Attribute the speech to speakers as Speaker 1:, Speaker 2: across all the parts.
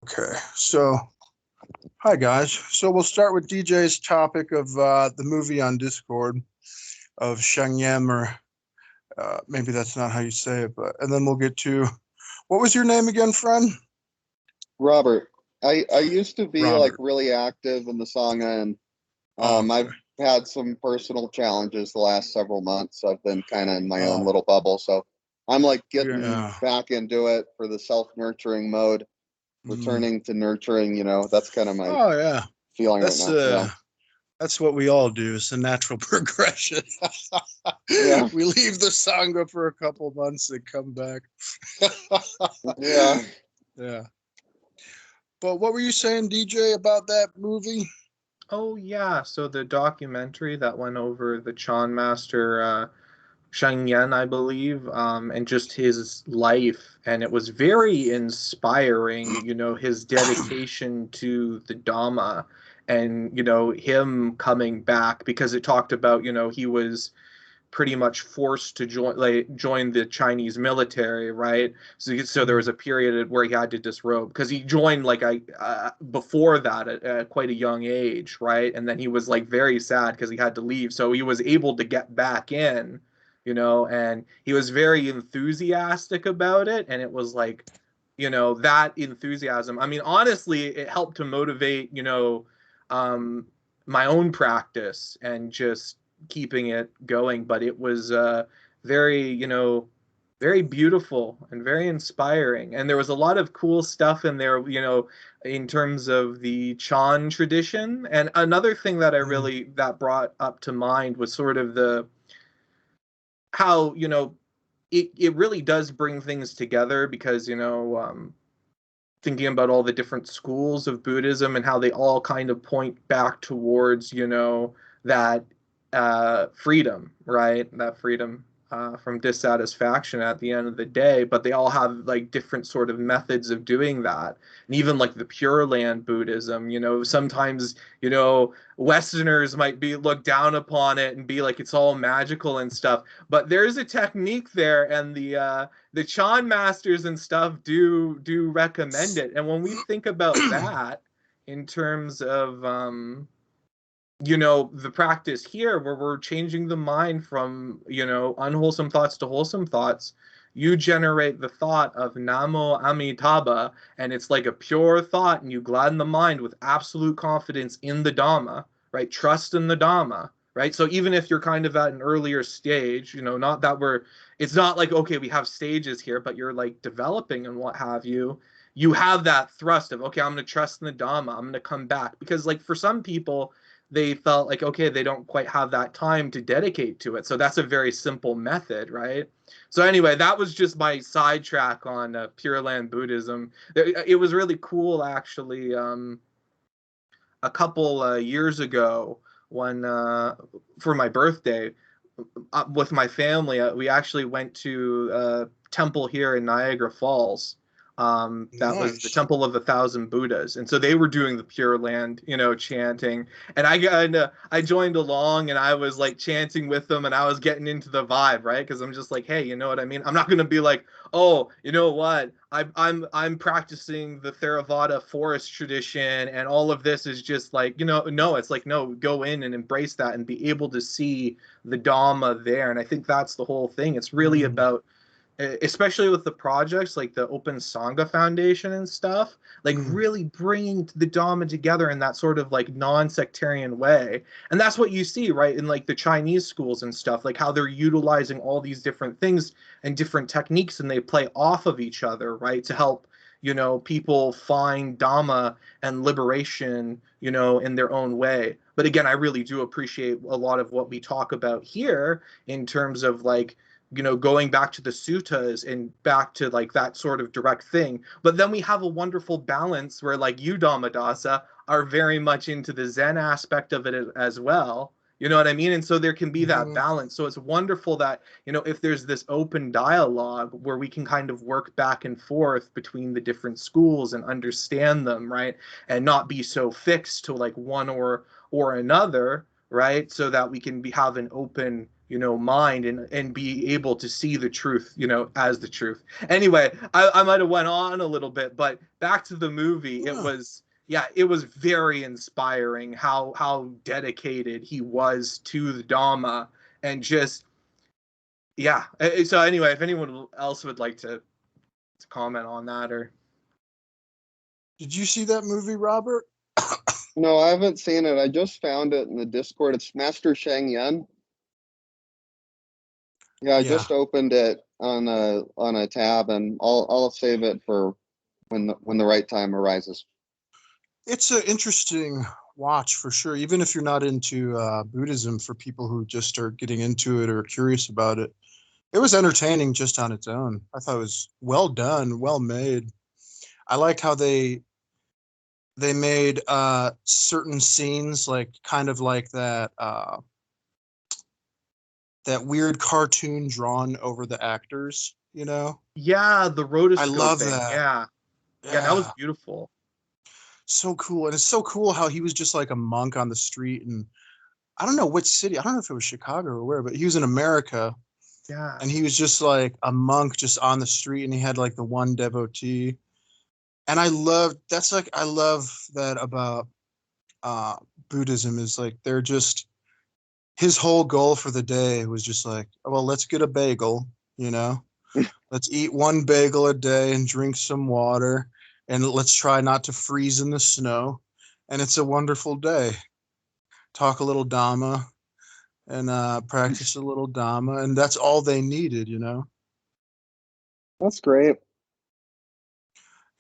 Speaker 1: Okay, so hi guys. So we'll start with DJ's topic of the movie on Discord of Shenyang, or maybe that's not how you say it, but and then we'll get to what was your name again, friend?
Speaker 2: Robert, I used to be like
Speaker 1: Robert.
Speaker 2: really active in the Sangha, and
Speaker 1: Okay.
Speaker 2: I've had some personal challenges the last several months. I've been kind of in my own
Speaker 1: Oh,
Speaker 2: little bubble, so I'm like getting
Speaker 1: yeah.
Speaker 2: back into it for the self-nurturing mode,
Speaker 1: Mm.
Speaker 2: returning to nurturing. That's kind of my
Speaker 1: Oh, yeah.
Speaker 2: feeling right
Speaker 1: That's
Speaker 2: now. Yeah,
Speaker 1: that's what we all do. It's a natural progression.
Speaker 2: yeah,
Speaker 1: We leave the Sangha for a couple months and come back.
Speaker 2: yeah.
Speaker 1: Yeah. But what were you saying, DJ, about that movie?
Speaker 3: Oh yeah, so the documentary that went over the Chan master Sheng Yen, I believe, and just his life, and it was very inspiring. His dedication to the Dhamma, and him coming back because it talked about he was pretty much forced to join the Chinese military, right? So there was a period where he had to disrobe because he joined before that at quite a young age, right? And then he was like very sad because he had to leave, so he was able to get back in, and he was very enthusiastic about it, and it was like, that enthusiasm. I mean, honestly, it helped to motivate, um, my own practice and just keeping it going. But it was very, very beautiful and very inspiring. And there was a lot of cool stuff in there, in terms of the Chan tradition. And another thing that that brought up to mind was sort of the how, it really does bring things together because, thinking about all the different schools of Buddhism and how they all kind of point back towards, that freedom, right? That freedom from dissatisfaction at the end of the day. But they all have like different sort of methods of doing that. And even like the Pure Land Buddhism, sometimes, Westerners might be looked down upon it and be like it's all magical and stuff. But there's a technique there, and the Chan masters and stuff do recommend it. And when we think about that in terms of the practice here where we're changing the mind from, unwholesome thoughts to wholesome thoughts, you generate the thought of Namo Amitabha, and it's like a pure thought, and you gladden the mind with absolute confidence in the Dhamma, right? Trust in the Dhamma, right? So even if you're kind of at an earlier stage, not that it's not like, okay, we have stages here, but you're like developing and what have you, you have that thrust of, okay, I'm going to trust in the Dhamma, I'm going to come back. Because like for some people, they felt like, okay, they don't quite have that time to dedicate to it. So that's a very simple method, right? So anyway, that was just my sidetrack on Pure Land Buddhism. It was really cool, actually. A couple years ago, when for my birthday, with my family, we actually went to a temple here in Niagara Falls. That was the
Speaker 1: Nice.
Speaker 3: Temple of 1,000 Buddhas, and so they were doing the Pure Land, chanting, and I joined along, and I was like chanting with them, and I was getting into the vibe, right? Because I'm just like, hey, you know what I mean? I'm not gonna be like, oh, you know what? I'm practicing the Theravada forest tradition, and all of this is just like, no, it's like, no, go in and embrace that and be able to see the Dhamma there. And I think that's the whole thing. It's really about, especially with the projects like the Open Sangha Foundation and stuff, like really bringing the Dhamma together in that sort of like non-sectarian way. And that's what you see, right, in like the Chinese schools and stuff, like how they're utilizing all these different things and different techniques, and they play off of each other, right, to help, people find Dhamma and liberation, in their own way. But again, I really do appreciate a lot of what we talk about here in terms of like, going back to the suttas and back to like that sort of direct thing. But then we have a wonderful balance where like you, Dhammadasa, are very much into the Zen aspect of it as well. You know what I mean? And so there can be that balance. So it's wonderful that, if there's this open dialogue where we can kind of work back and forth between the different schools and understand them, right? And not be so fixed to like one or another, right? So that we can have an open, mind and be able to see the truth, as the truth. Anyway, I might have went on a little bit, but back to the movie,
Speaker 1: Yeah.
Speaker 3: it was very inspiring how dedicated he was to the Dhamma, and just, yeah. So anyway, if anyone else would like to comment on that, or
Speaker 1: Did you see that movie, Robert?
Speaker 2: No, I haven't seen it. I just found it in the Discord. It's Master Sheng Yen. Yeah, I
Speaker 1: Yeah.
Speaker 2: just opened it on a tab, and I'll save it for when the right time arises.
Speaker 1: It's an interesting watch for sure, even if you're not into Buddhism. For people who just are getting into it or curious about it, it was entertaining just on its own. I thought it was well done, well made. I liked how they made certain scenes like kind of like that weird cartoon drawn over the actors,
Speaker 3: yeah, the
Speaker 1: I love
Speaker 3: rotoscoping.
Speaker 1: that.
Speaker 3: Yeah, that was
Speaker 1: Yeah,
Speaker 3: beautiful.
Speaker 1: so cool. And it's so cool how he was just like a monk on the street, and I don't know which city, I don't know if it was Chicago or where, but he was in America,
Speaker 3: Yeah.
Speaker 1: and he was just like a monk just on the street, and he had like the one devotee. And I love that about uh Buddhism, is like they're just, his whole goal for the day was just like, well, let's get a bagel, you know, let's eat one bagel a day and drink some water, and let's try not to freeze in the snow. And it's a wonderful day. Talk a little Dhamma and practice a little Dhamma. And that's all they needed.
Speaker 2: That's great.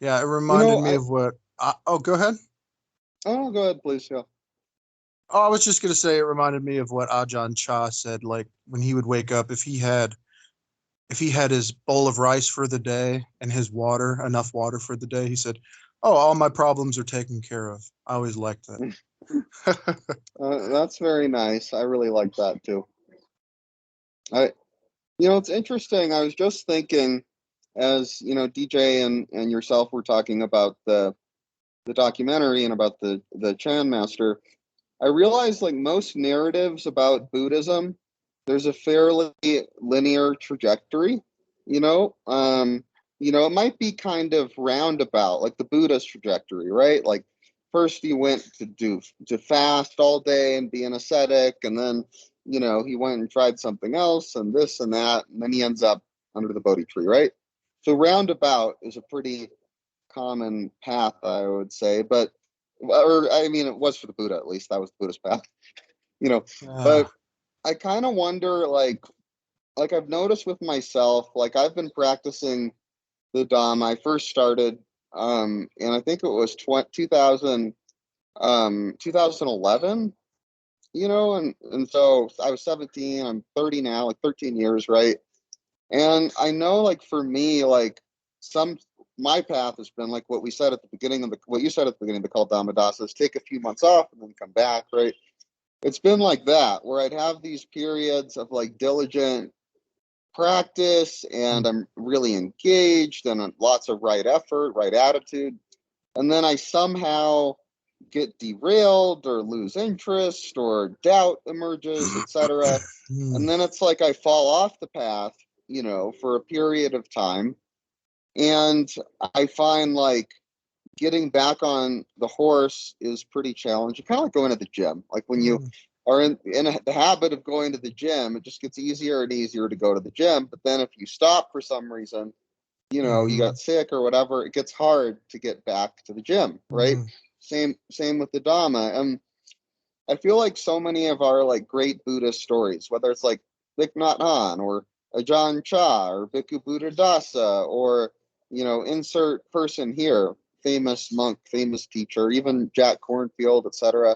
Speaker 1: Yeah, it reminded me
Speaker 2: I
Speaker 1: of what. Oh, go ahead.
Speaker 2: oh, go ahead, please. Yeah.
Speaker 1: Oh, I was just going to say it reminded me of what Ajahn Chah said, like when he would wake up, if he had his bowl of rice for the day and his water, enough water for the day, he said, "Oh, all my problems are taken care of." I always liked that.
Speaker 2: That's very nice. I really like that too. I, it's interesting. I was just thinking, as DJ and yourself were talking about the documentary and about the Chan master. I realized like most narratives about Buddhism, there's a fairly linear trajectory. You know, um, it might be kind of roundabout, like the Buddha's trajectory, right? Like first he went to fast all day and be an ascetic, and then he went and tried something else and this and that, and then he ends up under the Bodhi tree, right? So roundabout is a pretty common path, I would say, but or I mean, it was for the Buddha at least. That was the Buddhist path, you know.
Speaker 1: Yeah.
Speaker 2: But I kind of wonder, like I've noticed with myself, like I've been practicing the Dhamma. I first started, and I think it was 2011, and so I was 17. I'm 30 now, like 13 years, right? And I know, like for me, like some my path has been like what we said at the beginning of what you said at the beginning of the call, Dhammadasa, is take a few months off and then come back, right? It's been like that where I'd have these periods of like diligent practice and I'm really engaged and lots of right effort, right attitude. And then I somehow get derailed or lose interest or doubt emerges, etc. And then it's like I fall off the path, for a period of time. And I find like getting back on the horse is pretty challenging, kind of like going to the gym. Like when you are in the habit of going to the gym, it just gets easier and easier to go to the gym. But then if you stop for some reason, you got sick or whatever, it gets hard to get back to the gym, right? Same with the Dhamma. And I feel like so many of our like great Buddhist stories, whether it's like Thich Nhat Hanh or Ajahn Chah or Bhikkhu Buddhadasa or insert person here, famous monk, famous teacher, even Jack Kornfield, etc.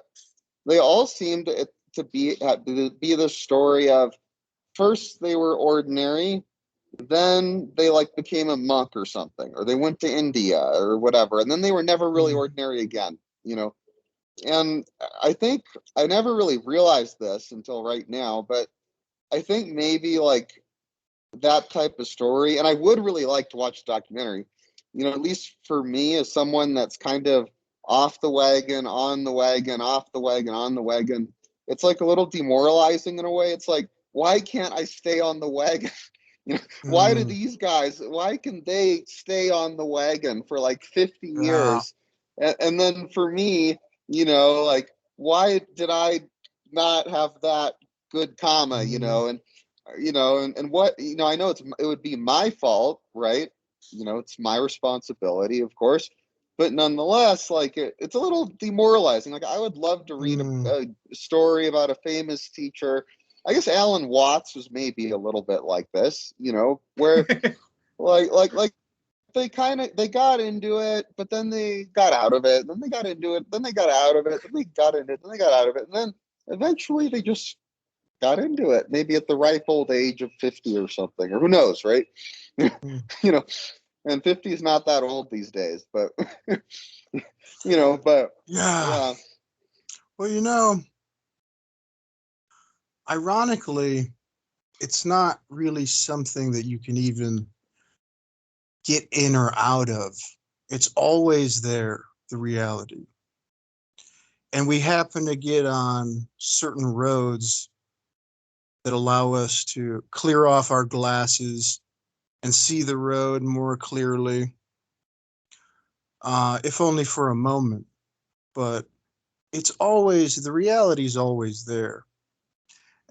Speaker 2: They all seem to be the story of first they were ordinary, then they like became a monk or something, or they went to India or whatever, and then they were never really ordinary again. And I think I never really realized this until right now, but I think maybe like that type of story, and I would really like to watch the documentary, at least for me as someone that's kind of off the wagon, on the wagon, off the wagon, on the wagon. it's like a little demoralizing in a way. It's like, why can't I stay on the wagon? Why do these guys, why can they stay on the wagon for like 50
Speaker 1: Yeah.
Speaker 2: years? And then for me, like, why did I not have that good karma, and what, I know it would be my fault, right? It's my responsibility, of course, but nonetheless, like, it's a little demoralizing. Like, I would love to read a story about a famous teacher. I guess Alan Watts was maybe a little bit like this, where like they got into it, but then they got out of it, then they got into it, then they got out of it, then they got into it, then they got out of it, and then eventually they just got into it, maybe at the ripe old age of 50 or something, or who knows, right? And 50 is not that old these days, but but
Speaker 1: Yeah.
Speaker 2: yeah.
Speaker 1: Well, ironically, it's not really something that you can even get in or out of. It's always there, the reality. And we happen to get on certain roads that allow us to clear off our glasses and see the road more clearly, if only for a moment. But it's always, the reality is always there.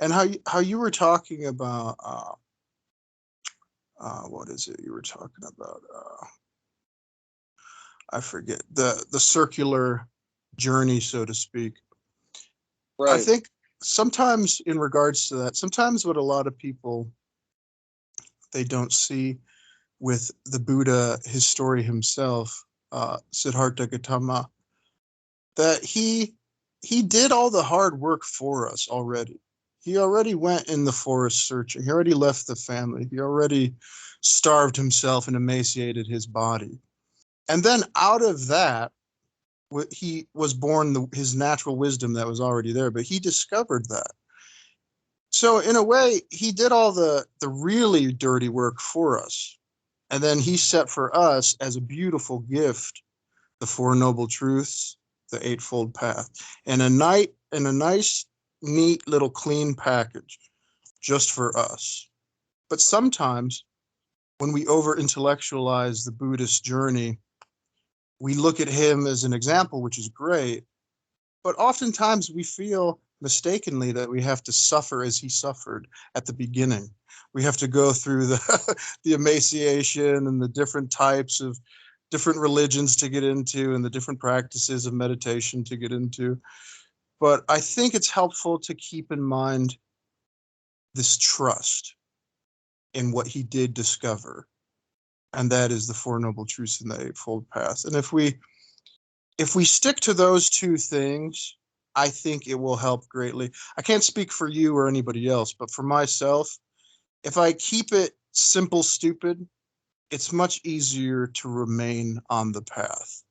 Speaker 1: And how you were talking about, what is it you were talking about? I forget, the circular journey, so to speak. I
Speaker 2: Right.
Speaker 1: think sometimes in regards to that, sometimes what a lot of people, they don't see with the Buddha, his story himself, Siddhartha Gautama, that he did all the hard work for us already. He already went in the forest searching. He already left the family. He already starved himself and emaciated his body. And then out of that, he was born his natural wisdom that was already there, but he discovered that. So in a way, he did all the really dirty work for us. And then he set for us as a beautiful gift the Four Noble Truths, the Eightfold Path, and a nice, neat little clean package just for us. But sometimes when we over intellectualize the Buddhist journey, we look at him as an example, which is great. But oftentimes we feel mistakenly that we have to suffer as he suffered at the beginning. We have to go through the emaciation and the different types of different religions to get into and the different practices of meditation to get into. But I think it's helpful to keep in mind this trust in what he did discover, and that is the Four Noble Truths and the Eightfold Path. And if we stick to those two things, I think it will help greatly. I can't speak for you or anybody else, but for myself, if I keep it simple, stupid, it's much easier to remain on the path.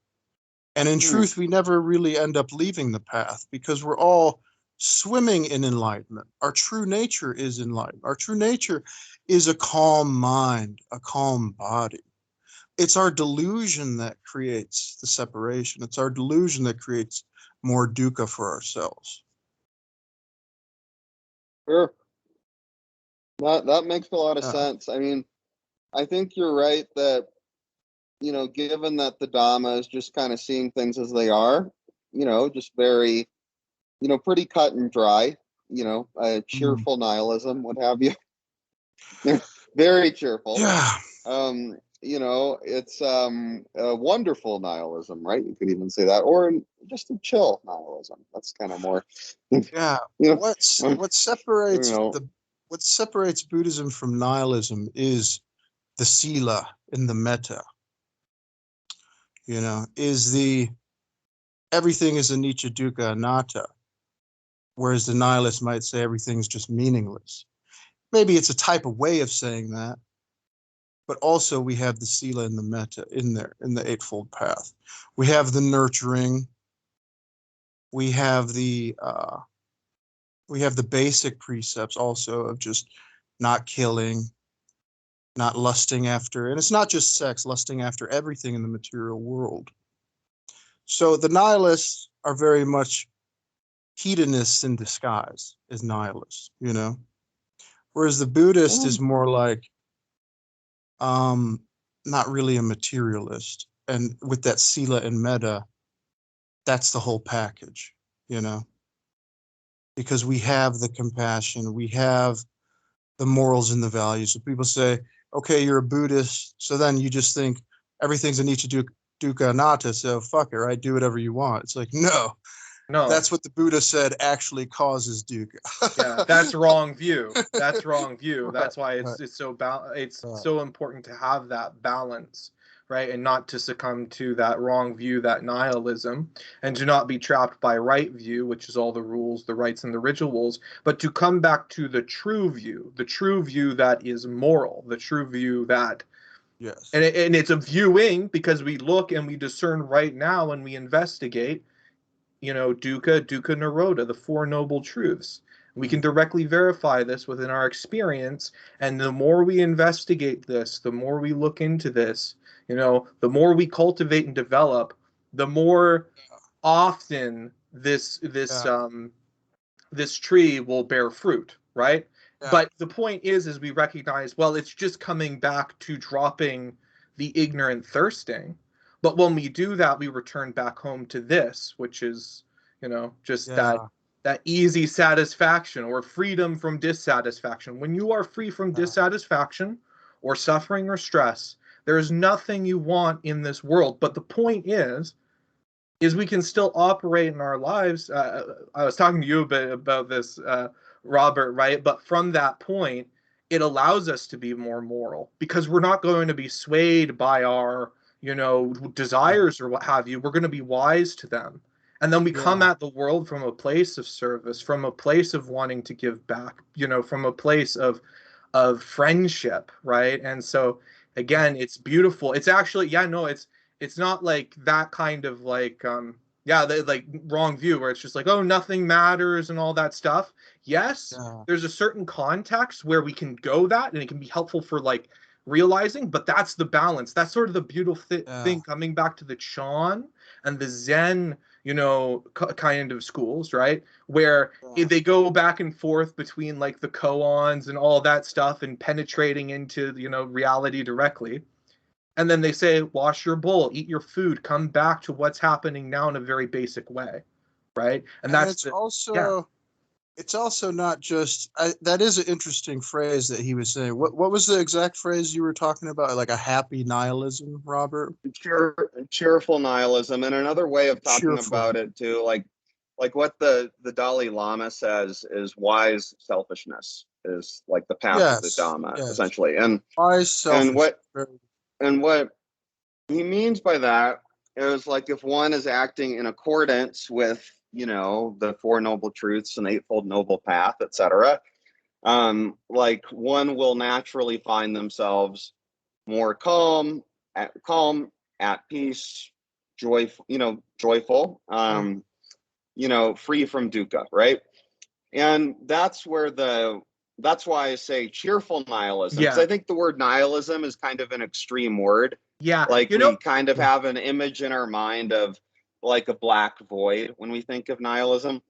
Speaker 1: And in truth, we never really end up leaving the path because we're all swimming in enlightenment. Our true nature is enlightenment. Our true nature is a calm mind, a calm body. It's our delusion that creates the separation. It's our delusion that creates more dukkha for ourselves.
Speaker 2: Sure. That makes a lot of sense. I mean, I think you're right that, given that the Dhamma is just kind of seeing things as they are, just very, pretty cut and dry, cheerful nihilism, what have you. Very cheerful.
Speaker 1: Yeah.
Speaker 2: It's a wonderful nihilism, right? You could even say that, or just a chill nihilism. That's kind of more.
Speaker 1: Yeah. What separates Buddhism from nihilism is the sila and the metta. Is everything is anicca, dukkha, anatta, whereas the nihilist might say everything's just meaningless. Maybe it's a type of way of saying that, but also we have the sila and the metta in there, in the Eightfold Path. We have the nurturing. We have the basic precepts also of just not killing, not lusting after, and it's not just sex, lusting after everything in the material world. So the nihilists are very much hedonists in disguise as nihilists, you know? Whereas the Buddhist is more like not really a materialist. And with that sila and metta, that's the whole package, you know? Because we have the compassion, we have the morals and the values. So people say, okay, you're a Buddhist, so then you just think everything's an anicca dukkha anatta, so fuck it, right? Do whatever you want. It's like, no, that's what the Buddha said actually causes dukkha.
Speaker 3: Yeah, that's wrong view. That's wrong view. That's why it's
Speaker 1: Right.
Speaker 3: so important to have that balance, right? And not to succumb to that wrong view, that nihilism, and to not be trapped by right view, which is all the rules, the rites, and the rituals, but to come back to the true view that is moral, the true view that,
Speaker 1: Yes.
Speaker 3: and it's a viewing, because we look and we discern right now and we investigate, you know, dukkha, nirodha, the Four Noble Truths. We can directly verify this within our experience, and the more we investigate this, the more we look into this, you know, the more we cultivate and develop, the more often this tree will bear fruit, right?
Speaker 1: Yeah.
Speaker 3: But the point is we recognize, well, it's just coming back to dropping the ignorant thirsting. But when we do that, we return back home to this, which is, you know, just that easy satisfaction or freedom from dissatisfaction. When you are free from dissatisfaction or suffering or stress, there is nothing you want in this world. But the point is we can still operate in our lives. I was talking to you a bit about this, Robert, right? But from that point, it allows us to be more moral, because we're not going to be swayed by our, you know, desires or what have you. We're going to be wise to them. And then we come at the world from a place of service, from a place of wanting to give back, you know, from a place of friendship, right? And so again, it's beautiful. It's actually, it's not like that kind of like like wrong view where it's just like, oh, nothing matters and all that stuff. Yes, there's a certain context where we can go that, and it can be helpful for like realizing, but that's the balance. That's sort of the beautiful thing, coming back to the Chan and the Zen, you know, kind of schools, right? Where they go back and forth between like the koans and all that stuff and penetrating into, you know, reality directly. And then they say, wash your bowl, eat your food, come back to what's happening now in a very basic way, right? And that's
Speaker 1: it's also not just that is an interesting phrase that he was saying. What was the exact phrase you were talking about? Like a happy nihilism, Robert?
Speaker 2: Cheerful nihilism. And another way of talking about it too, like what the Dalai Lama says is wise selfishness is like the path of the Dhamma, essentially. And
Speaker 1: wise selfishness.
Speaker 2: And what he means by that is like if one is acting in accordance with, you know, the Four Noble Truths and Eightfold Noble Path, etc., like one will naturally find themselves more calm, at peace, joyful, you know, free from dukkha, right? And that's why I say cheerful nihilism, because I think the word nihilism is kind of an extreme word.
Speaker 3: Yeah,
Speaker 2: like we kind of have an image in our mind of like a black void when we think of nihilism,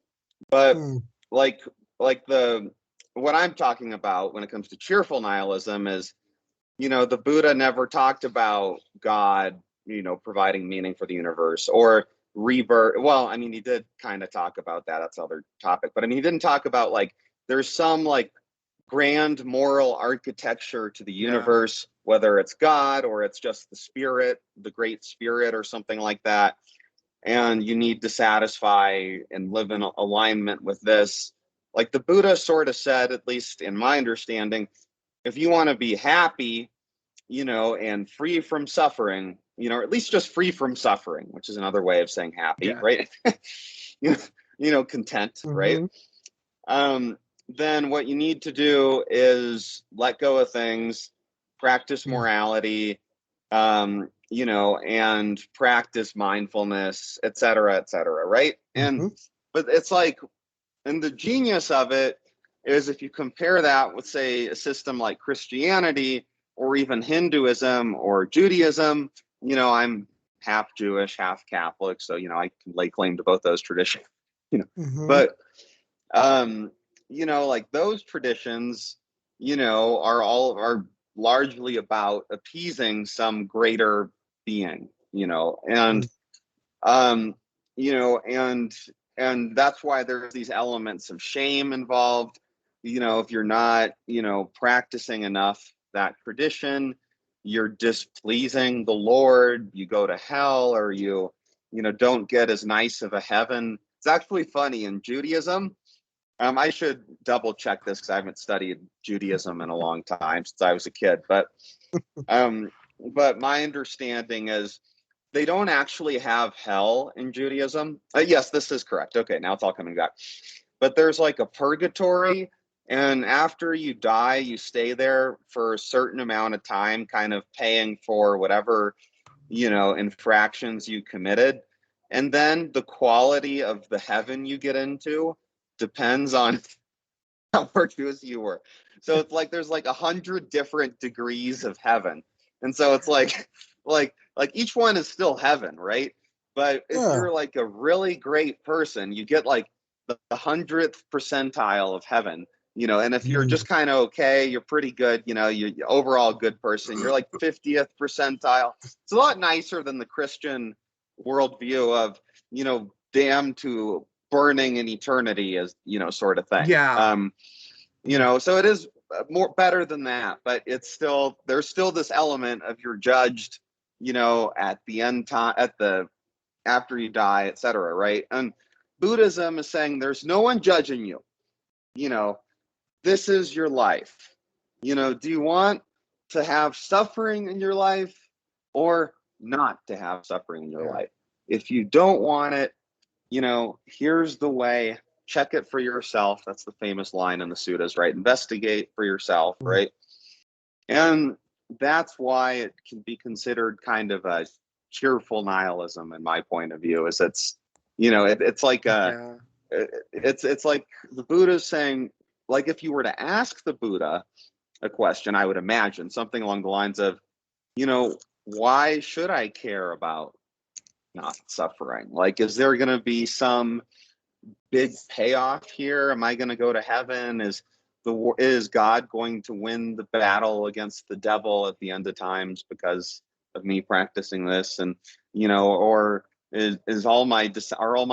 Speaker 2: but like what I'm talking about when it comes to cheerful nihilism is, you know, the Buddha never talked about God, you know, providing meaning for the universe or rebirth. Well, I mean, he did kind of talk about that. That's another topic. But I mean, he didn't talk about like there's some like grand moral architecture to the universe, whether it's God or it's just the spirit, the great spirit or something like that. And you need to satisfy and live in alignment with this. Like the Buddha sort of said, at least in my understanding, if you want to be happy, you know, and free from suffering, you know, or at least just free from suffering, which is another way of saying happy, right? you know, content, right? Then what you need to do is let go of things, practice morality, you know, and practice mindfulness, et cetera, right? And but it's like, and the genius of it is if you compare that with, say, a system like Christianity or even Hinduism or Judaism, you know, I'm half Jewish, half Catholic, so, you know, I can lay claim to both those traditions.
Speaker 1: Mhm.
Speaker 2: But like those traditions, are largely about appeasing some greater being, and um, and that's why there's these elements of shame involved. If you're not, practicing enough that tradition, you're displeasing the Lord, you go to hell, or you don't get as nice of a heaven. It's actually funny in Judaism. I should double check this because I haven't studied Judaism in a long time, since I was a kid. But my understanding is they don't actually have hell in Judaism. Yes, this is correct. Okay, now it's all coming back. But there's like a purgatory, and after you die, you stay there for a certain amount of time, kind of paying for whatever, infractions you committed. And then the quality of the heaven you get into depends on how virtuous you were. So it's like there's like 100 different degrees of heaven. And so it's like each one is still heaven, right? But if
Speaker 1: Yeah.
Speaker 2: you're like a really great person, you get like the 100th percentile of heaven, and if you're just kind of okay, you're pretty good, you're overall good person, you're like 50th percentile. It's a lot nicer than the Christian worldview of, damned to burning in eternity, as sort of thing.
Speaker 3: Yeah.
Speaker 2: So it is more better than that, but there's still this element of you're judged, at the end time, after you die, etc. Right? And Buddhism is saying there's no one judging you. This is your life. Do you want to have suffering in your life or not to have suffering in your life? If you don't want it, here's the way. Check it for yourself. That's the famous line in the suttas, right? Investigate for yourself, right? And that's why it can be considered kind of a cheerful nihilism, in my point of view. Is it's like it's like the Buddha's saying, like, if you were to ask the Buddha a question, I would imagine something along the lines of, why should I care about not suffering? Like, is there going to be some big payoff here? Am I going to go to heaven? Is God going to win the battle against the devil at the end of times because of me practicing this? And or are all my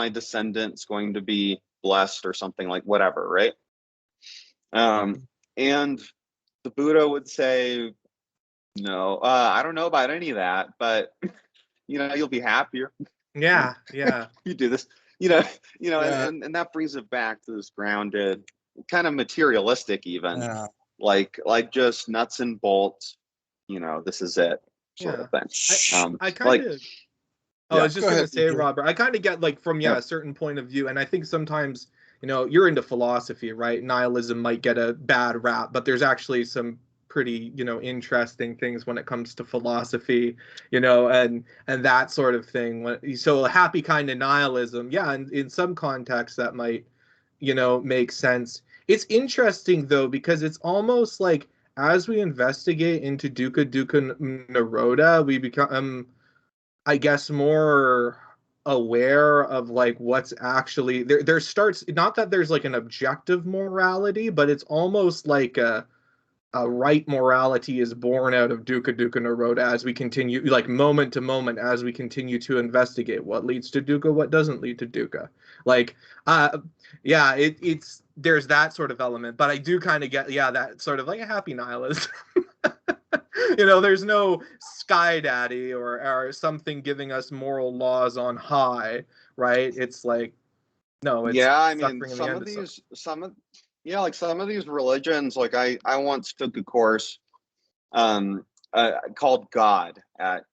Speaker 2: descendants going to be blessed or something, like whatever, right? And the Buddha would say, no, I don't know about any of that, but you'll be happier.
Speaker 3: Yeah.
Speaker 2: You do this, and that brings it back to this grounded, kind of materialistic, even like just nuts and bolts. This is it, sort of thing.
Speaker 3: I kind of. I was just gonna say, Robert, I kind of get like from a certain point of view, and I think sometimes you're into philosophy, right? Nihilism might get a bad rap, but there's actually some pretty interesting things when it comes to philosophy, and that sort of thing. So a happy kind of nihilism, and in some contexts that might make sense. It's interesting though, because it's almost like as we investigate into dukkha nirodha, we become I guess more aware of like what's actually there starts, not that there's like an objective morality, but it's almost like a right morality is born out of dukkha nirodha as we continue, like moment to moment, as we continue to investigate what leads to dukkha, what doesn't lead to dukkha. Like it's there's that sort of element, but I do kind of get that sort of like a happy nihilist. There's no sky daddy or something giving us moral laws on high, right? It's like, no, it's
Speaker 2: I mean, some of these religions, like I once took a course called God at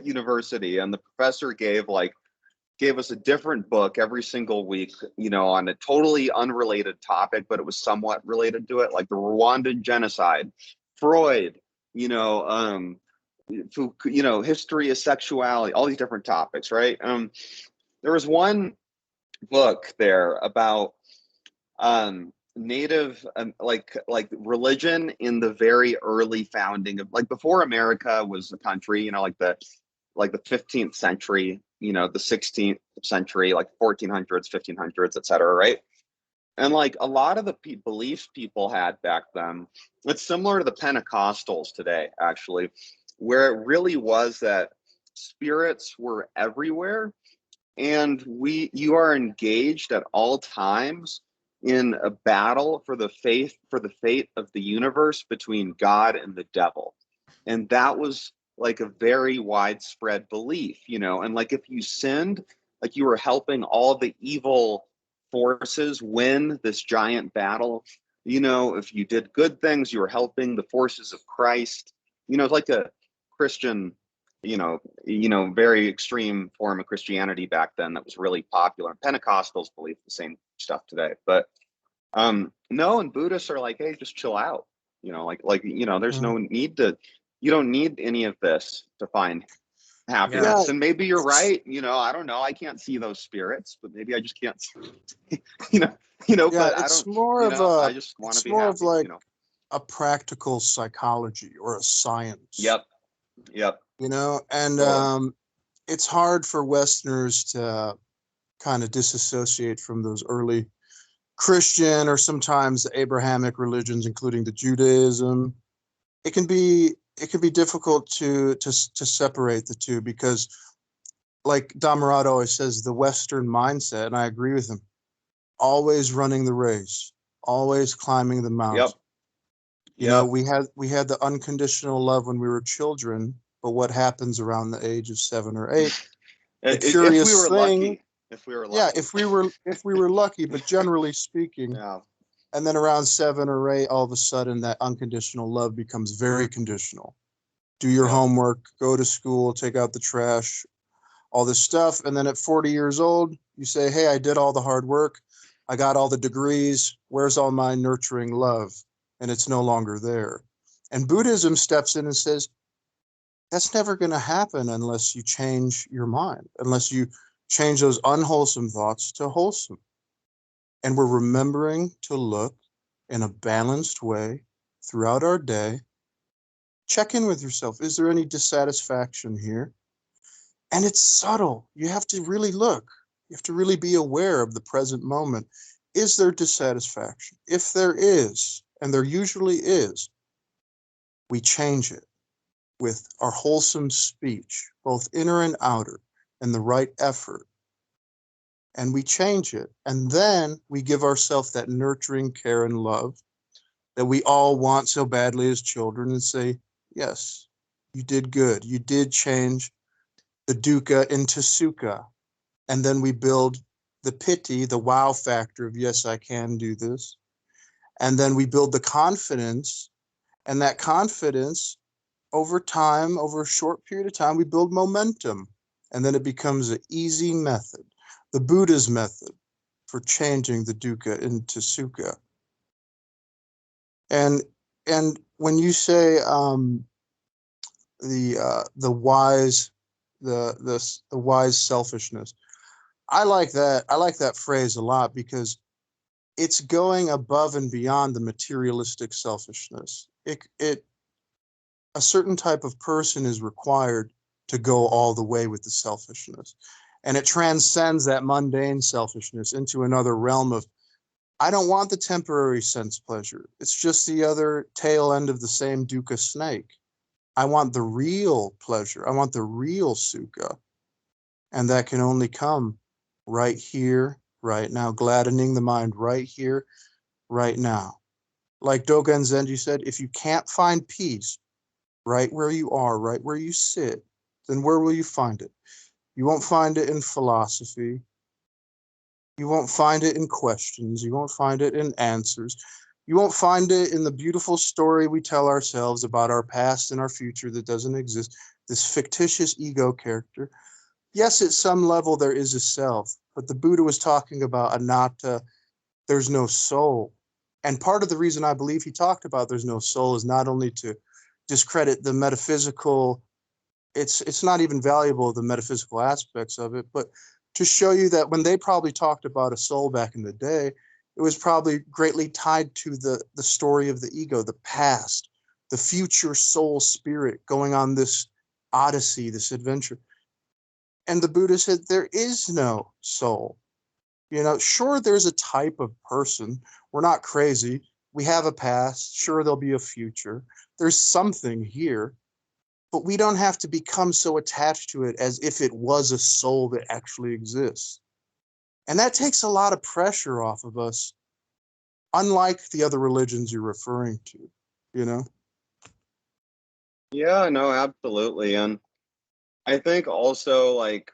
Speaker 2: university, and the professor gave us a different book every single week, on a totally unrelated topic, but it was somewhat related to it, like the Rwandan genocide, Freud, history of sexuality, all these different topics, right? There was one book there about native like religion in the very early founding of, like, before America was a country, like the 15th century, the 16th, century, like 1400s, 1500s, etc., right? And like a lot of the beliefs people had back then, it's similar to the Pentecostals today, actually, where it really was that spirits were everywhere, and you are engaged at all times in a battle for the fate of the universe between God and the devil. And that was like a very widespread belief, you know, and like if you sinned, like you were helping all the evil forces win this giant battle. You know, if you did good things, you were helping the forces of Christ. You know, it's like a Christian, very extreme form of Christianity back then that was really popular. Pentecostals believe the same stuff today, but no, and Buddhists are like, hey, just chill out. You know, there's no need to. You don't need any of this to find happiness.
Speaker 1: Yeah,
Speaker 2: And maybe you're right. You know, I don't know. I can't see those spirits, but maybe I just can't. You know,
Speaker 1: yeah,
Speaker 2: But I
Speaker 1: it's
Speaker 2: don't.
Speaker 1: more
Speaker 2: You
Speaker 1: of
Speaker 2: know,
Speaker 1: a,
Speaker 2: I just want to
Speaker 1: it's
Speaker 2: be
Speaker 1: more of
Speaker 2: happy.
Speaker 1: like
Speaker 2: You know.
Speaker 1: a practical psychology or a science.
Speaker 2: Yep. Yep.
Speaker 1: You know, and
Speaker 2: Totally.
Speaker 1: it's hard for Westerners to kind of disassociate from those early Christian or sometimes the Abrahamic religions, including the Judaism. It can be difficult to separate the two because, like Dhammarato always says, the Western mindset, and I agree with him, always running the race, always climbing the mountain.
Speaker 2: Yep.
Speaker 1: You know,
Speaker 2: Yep.
Speaker 1: we had the unconditional love when we were children, but what happens around the age of 7 or 8? The
Speaker 2: If we
Speaker 1: curious
Speaker 2: were
Speaker 1: thing,
Speaker 2: lucky. If we were
Speaker 1: yeah,
Speaker 2: lucky.
Speaker 1: if we were lucky, but generally speaking,
Speaker 2: Yeah.
Speaker 1: and then around 7 or 8, all of a sudden that unconditional love becomes very conditional. Do your
Speaker 2: Yep.
Speaker 1: homework, go to school, take out the trash, all this stuff. And then at 40 years old, you say, hey, I did all the hard work. I got all the degrees. Where's all my nurturing love? And it's no longer there. And Buddhism steps in and says, that's never going to happen unless you change your mind, unless you change those unwholesome thoughts to wholesome. And we're remembering to look in a balanced way throughout our day. Check in with yourself. Is there any dissatisfaction here? And it's subtle. You have to really look. You have to really be aware of the present moment. Is there dissatisfaction? If there is, and there usually is, we change it with our wholesome speech, both inner and outer, and the right effort. And we change it. And then we give ourselves that nurturing care and love that we all want so badly as children and say, yes, you did good. You did change the dukkha into sukha. And then we build the piti, the wow factor of, yes, I can do this. And then we build the confidence. And that confidence, over time, over a short period of time, we build momentum. And then it becomes an easy method, the Buddha's method for changing the dukkha into sukha. And when you say the wise the wise selfishness, I like that. I like that phrase a lot because it's going above and beyond the materialistic selfishness. It a certain type of person is required to go all the way with the selfishness, and it transcends that mundane selfishness into another realm of, I don't want the temporary sense pleasure. It's just the other tail end of the same dukkha snake. I want the real pleasure. I want the real sukha. And that can only come right here, right now, gladdening the mind right here, right now. Like Dogen Zenji said, if you can't find peace right where you are, right where you sit, then where will you find it? You won't find it in philosophy. You won't find it in questions. You won't find it in answers. You won't find it in the beautiful story we tell ourselves about our past and our future that doesn't exist, this fictitious ego character. Yes, at some level there is a self, but the Buddha was talking about anatta, there's no soul. And part of the reason I believe he talked about there's no soul is not only to discredit the metaphysical, it's not even valuable, the metaphysical aspects of it, but to show you that when they probably talked about a soul back in the day, it was probably greatly tied to the story of the ego, the past, the future soul spirit going on this odyssey, this adventure. And the Buddha said there is no soul. Sure, there's a type of person. We're not crazy. We have a past. Sure, there'll be a future. There's something here, but we don't have to become so attached to it as if it was a soul that actually exists. And that takes a lot of pressure off of us, unlike the other religions you're referring to.
Speaker 2: Yeah, no, absolutely. And I think also like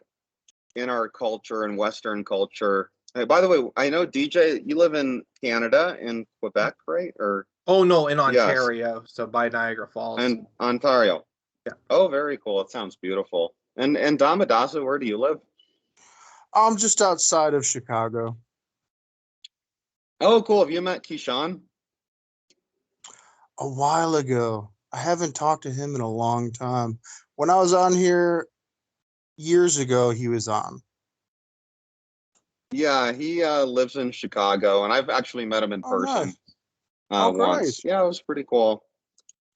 Speaker 2: in our culture and Western culture, by the way, I know DJ, you live in Canada, in Quebec, right? Or
Speaker 3: Oh no, in
Speaker 2: yes,
Speaker 3: Ontario, so by Niagara Falls.
Speaker 2: and Ontario.
Speaker 3: Yeah.
Speaker 2: Oh, very cool. It sounds beautiful. And Dhammadasa, where do you live?
Speaker 1: I'm just outside of Chicago.
Speaker 2: Oh, cool. Have you met Kishan?
Speaker 1: A while ago. I haven't talked to him in a long time. When I was on here years ago, he was on.
Speaker 2: Yeah, he lives in Chicago, and I've actually met him in
Speaker 1: Oh,
Speaker 2: person
Speaker 1: nice. Oh,
Speaker 2: once.
Speaker 1: great.
Speaker 2: Yeah, it was pretty cool.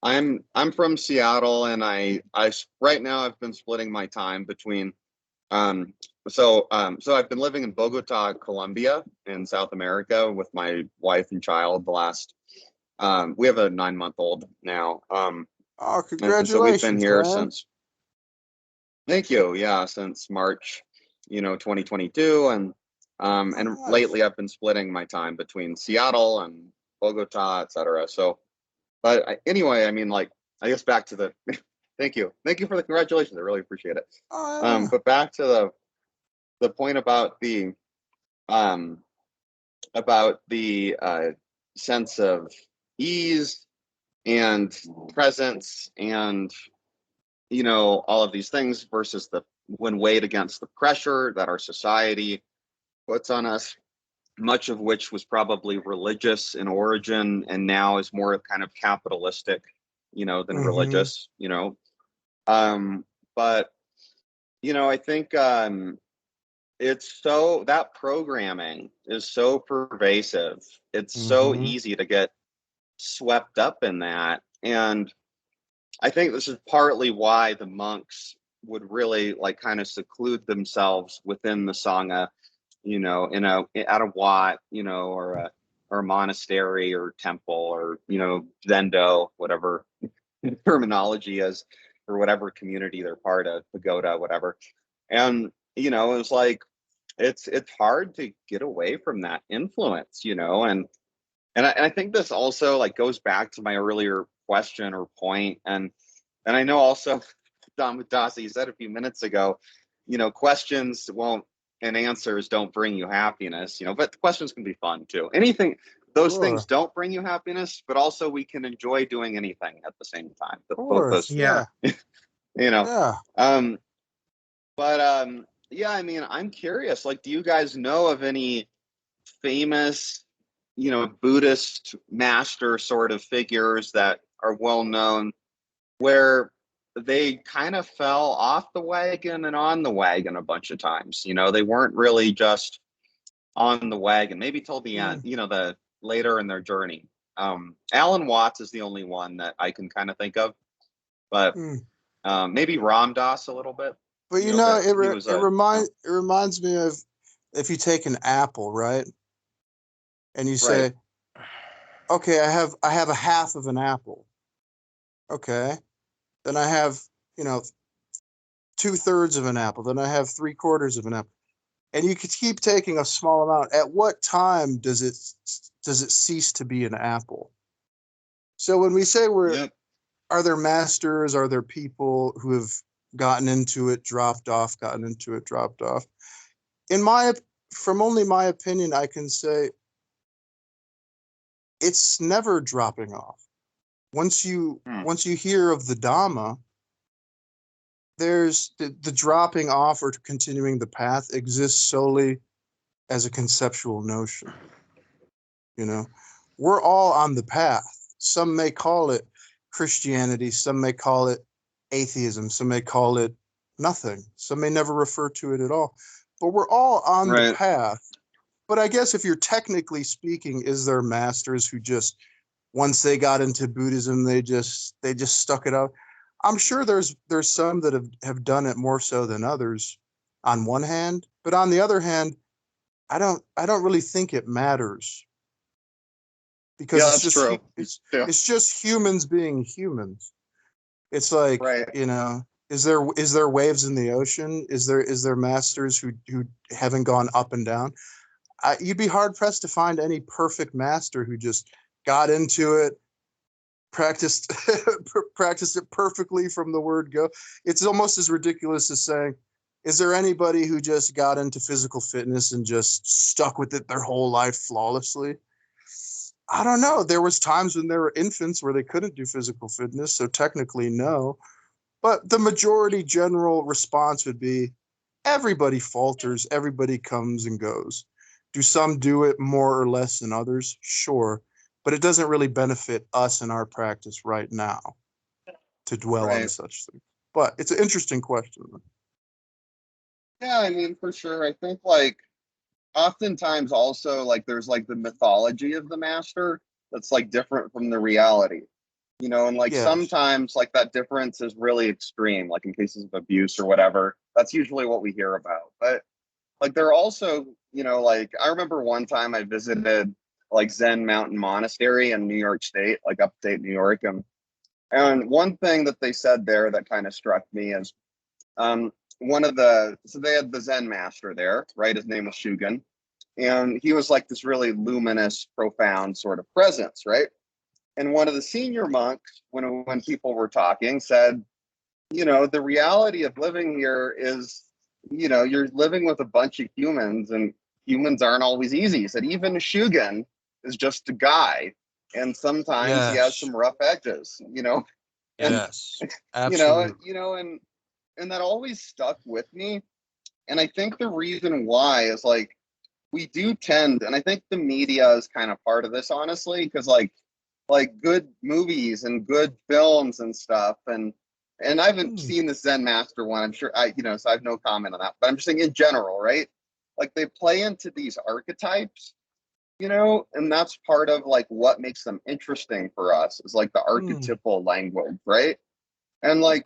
Speaker 2: I'm from Seattle, and right now I've been splitting my time between so I've been living in Bogota, Colombia, in South America with my wife and child. The last we have a 9-month-old now.
Speaker 1: Oh,
Speaker 2: And so we've been
Speaker 1: congratulations,
Speaker 2: here
Speaker 1: man.
Speaker 2: since. Thank you. Yeah, since March, 2022, and
Speaker 1: Nice.
Speaker 2: lately I've been splitting my time between Seattle and Bogota, etc. So, but anyway, I mean, like, I guess back to the. Thank you for the congratulations. I really appreciate it.
Speaker 1: Oh, yeah.
Speaker 2: But back to the point about um the sense of ease and presence and all of these things versus the when weighed against the pressure that our society puts on us, much of which was probably religious in origin and now is more kind of capitalistic, than religious, but I think it's so that programming is so pervasive. It's so
Speaker 1: Mm-hmm.
Speaker 2: easy to get swept up in that. And I think this is partly why the monks would really like kind of seclude themselves within the Sangha, at a wat, or a monastery or temple or, zendo, whatever terminology is, or whatever community they're part of, pagoda, whatever. And, it's like it's hard to get away from that influence, and I think this also like goes back to my earlier question or point, and I know also, Dhammadasa, you said a few minutes ago, questions won't and answers don't bring you happiness, but the questions can be fun too. Those
Speaker 1: Sure.
Speaker 2: things don't bring you happiness, but also we can enjoy doing anything at the same time.
Speaker 1: Of
Speaker 2: Both
Speaker 1: course.
Speaker 2: those,
Speaker 3: Yeah.
Speaker 1: Yeah.
Speaker 2: But yeah, I mean, I'm curious. Like, do you guys know of any famous, Buddhist master sort of figures that are well known, where they kind of fell off the wagon and on the wagon a bunch of times? They weren't really just on the wagon, maybe till the end, the later in their journey. Alan Watts is the only one that I can kind of think of, but maybe Ram Dass a little bit.
Speaker 1: But it reminds me of if you take an apple, right? And you say,
Speaker 2: Right.
Speaker 1: okay, I have a half of an apple. Okay. Then I have, 2/3 of an apple. Then I have 3/4 of an apple. And you could keep taking a small amount. At what time does it cease to be an apple? So when we say are there masters? Are there people who have gotten into it, dropped off, gotten into it, dropped off? From only my opinion, I can say it's never dropping off. Once you hear of the Dhamma, there's the dropping off or continuing the path exists solely as a conceptual notion. We're all on the path. Some may call it Christianity, some may call it atheism, some may call it nothing, some may never refer to it at all, but we're all on the path. But I guess if you're technically speaking, is there masters who just, once they got into Buddhism, they just stuck it out? I'm sure there's some that have done it more so than others, on one hand, but on the other hand, I don't really think it matters, because
Speaker 2: Yeah, that's true. Yeah.
Speaker 1: it's just humans being humans. It's like,
Speaker 2: Right.
Speaker 1: is there waves in the ocean? Is there masters who haven't gone up and down? You'd be hard pressed to find any perfect master who just got into it, practiced practiced it perfectly from the word go. It's almost as ridiculous as saying, is there anybody who just got into physical fitness and just stuck with it their whole life flawlessly? I don't know. There was times when there were infants where they couldn't do physical fitness, so technically no. But the majority general response would be, everybody falters, everybody comes and goes. Do some do it more or less than others? Sure. But it doesn't really benefit us in our practice right now to dwell on
Speaker 2: Right.
Speaker 1: such things. But it's an interesting question.
Speaker 2: Yeah, I mean, for sure. I think like oftentimes also like there's like the mythology of the master that's like different from the reality, and like
Speaker 1: Yes.
Speaker 2: sometimes like that difference is really extreme, like in cases of abuse or whatever. That's usually what we hear about. But like there are also, like I remember one time I visited like Zen Mountain Monastery in New York State, like upstate New York, and one thing that they said there that kind of struck me is so they had the Zen master there, right? His name was Shugen. And he was like this really luminous, profound sort of presence, right? And one of the senior monks, when people were talking, said, the reality of living here is, you're living with a bunch of humans, and humans aren't always easy. He said, even Shugen is just a guy, and sometimes he has
Speaker 1: Yes.
Speaker 2: some rough edges, and
Speaker 1: Yes. Absolutely.
Speaker 2: and that always stuck with me. And I think the reason why is like we do tend, and I think the media is kind of part of this, honestly, because like good movies and good films and stuff, and I haven't seen the Zen Master one. I'm sure so I have no comment on that. But I'm just saying in general, right? Like they play into these archetypes, and that's part of like what makes them interesting for us is like the archetypal language, right? And like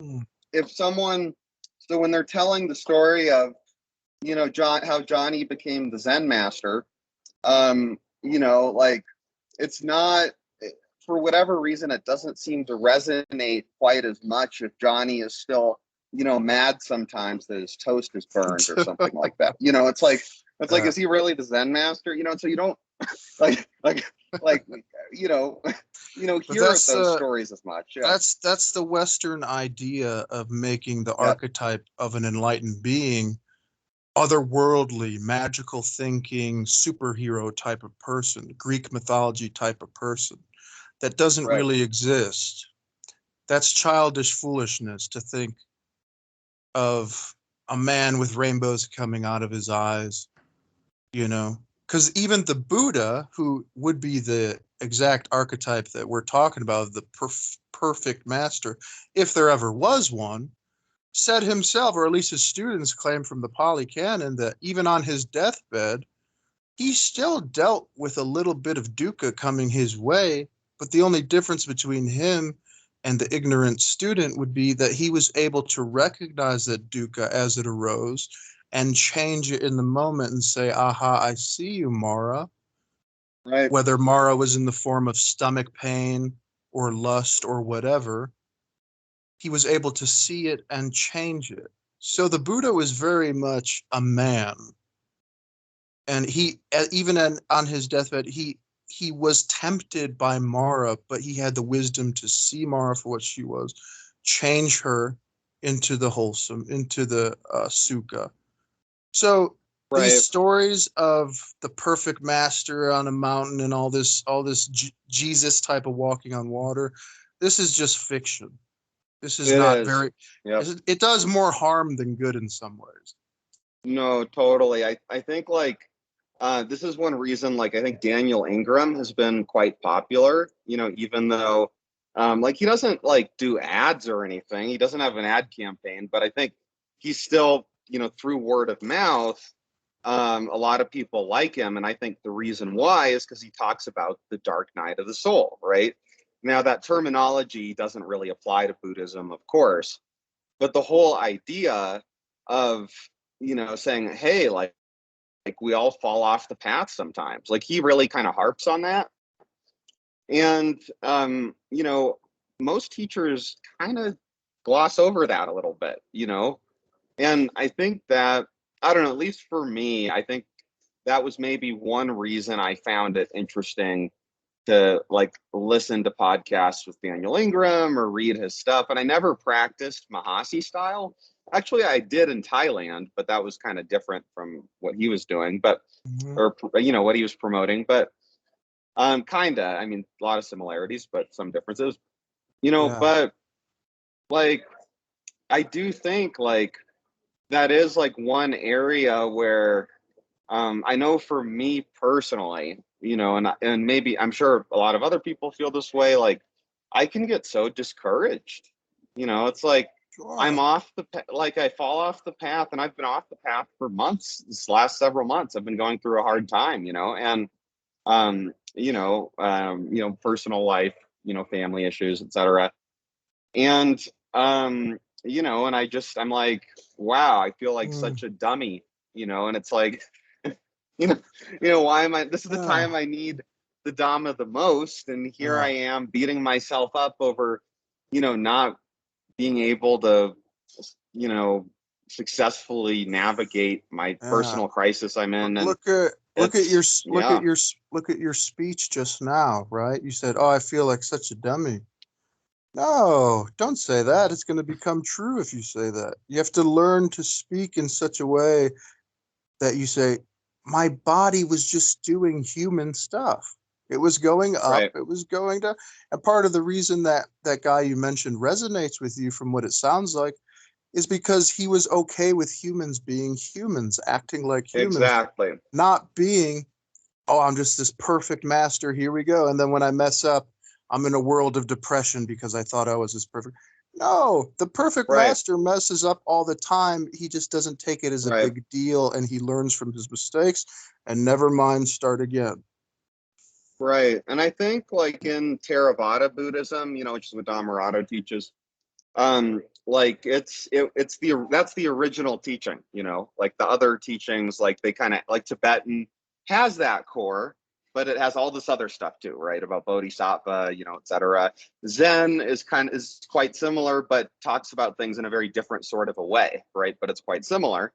Speaker 2: if someone, so when they're telling the story of, how Johnny became the Zen master, like it's not, for whatever reason, it doesn't seem to resonate quite as much if Johnny is still, mad sometimes that his toast is burned or something like that. It's like, is he really the Zen master? So you don't like hear those stories as much. Yeah.
Speaker 1: That's the Western idea of making the
Speaker 2: Yep.
Speaker 1: archetype of an enlightened being otherworldly, magical thinking, superhero type of person, Greek mythology type of person. That doesn't
Speaker 2: Right.
Speaker 1: really exist. That's childish foolishness to think of a man with rainbows coming out of his eyes, because even the Buddha, who would be the exact archetype that we're talking about, the perfect master, if there ever was one, said himself, or at least his students claim from the Pali Canon, that even on his deathbed, he still dealt with a little bit of dukkha coming his way, but the only difference between him and the ignorant student would be that he was able to recognize that dukkha as it arose and change it in the moment and say, aha, I see you, Mara.
Speaker 2: Right.
Speaker 1: Whether Mara was in the form of stomach pain or lust or whatever, he was able to see it and change it. So the Buddha was very much a man. And he, even on his deathbed, he was tempted by Mara, but he had the wisdom to see Mara for what she was, change her into the wholesome, into the sukha. So these stories of the perfect master on a mountain and all this Jesus type of walking on water, this is just fiction. This is not very.
Speaker 2: Yep.
Speaker 1: It does more harm than good in some ways.
Speaker 2: No, totally. I think like this is one reason like I think Daniel Ingram has been quite popular, even though like he doesn't like do ads or anything. He doesn't have an ad campaign, but I think he's still, through word of mouth, a lot of people like him. And I think the reason why is because he talks about the dark night of the soul, right? Now that terminology doesn't really apply to Buddhism, of course, but the whole idea of saying, hey, like we all fall off the path sometimes. Like he really kind of harps on that. And, most teachers kind of gloss over that a little bit, and I think that, I don't know, at least for me, I think that was maybe one reason I found it interesting to like listen to podcasts with Daniel Ingram or read his stuff. And I never practiced Mahasi style. Actually, I did in Thailand, but that was kind of different from what he was doing, but
Speaker 1: Mhm.
Speaker 2: or what he was promoting. But kinda, I mean, a lot of similarities, but some differences.
Speaker 1: Yeah.
Speaker 2: But like I do think like that is like one area where I know for me personally, and maybe I'm sure a lot of other people feel this way, like I can get so discouraged. It's like I'm
Speaker 1: Sure.
Speaker 2: off like I fall off the path, and I've been off the path for months. This last several months I've been going through a hard time, and personal life, family issues, etc. And and I'm like, wow, I feel like
Speaker 1: Mm.
Speaker 2: such a dummy, and it's like, you know, why am I, this is the
Speaker 1: Yeah.
Speaker 2: time I need the Dhamma the most, and here I
Speaker 1: Yeah.
Speaker 2: am beating myself up over, not being able to, you know, successfully navigate my
Speaker 1: Yeah.
Speaker 2: personal crisis I'm in. And
Speaker 1: Look at your
Speaker 2: it's,
Speaker 1: s-
Speaker 2: yeah,
Speaker 1: look at your speech just now, right? You said, "Oh, I feel like such a dummy." No, don't say that. It's going to become true if you say that. You have to learn to speak in such a way that you say, "My body was just doing human stuff. It was going up,
Speaker 2: right,
Speaker 1: it was going down." And part of the reason that that guy you mentioned resonates with you from what it sounds like is because he was okay with humans being humans, acting like humans,
Speaker 2: exactly,
Speaker 1: not being, "Oh, I'm just this perfect master. Here we go. And then when I mess up, I'm in a world of depression because I thought I was this perfect." No, the perfect
Speaker 2: right,
Speaker 1: master messes up all the time. He just doesn't take it as a
Speaker 2: right.
Speaker 1: big deal, and he learns from his mistakes and never mind, start again.
Speaker 2: Right. And I think like in Theravada Buddhism, which is what Dhammarato teaches, like it's that's the original teaching, like the other teachings, like they kind of like Tibetan has that core, but it has all this other stuff too, right? About Bodhisattva, etc. Zen is quite similar, but talks about things in a very different sort of a way, right? But it's quite similar.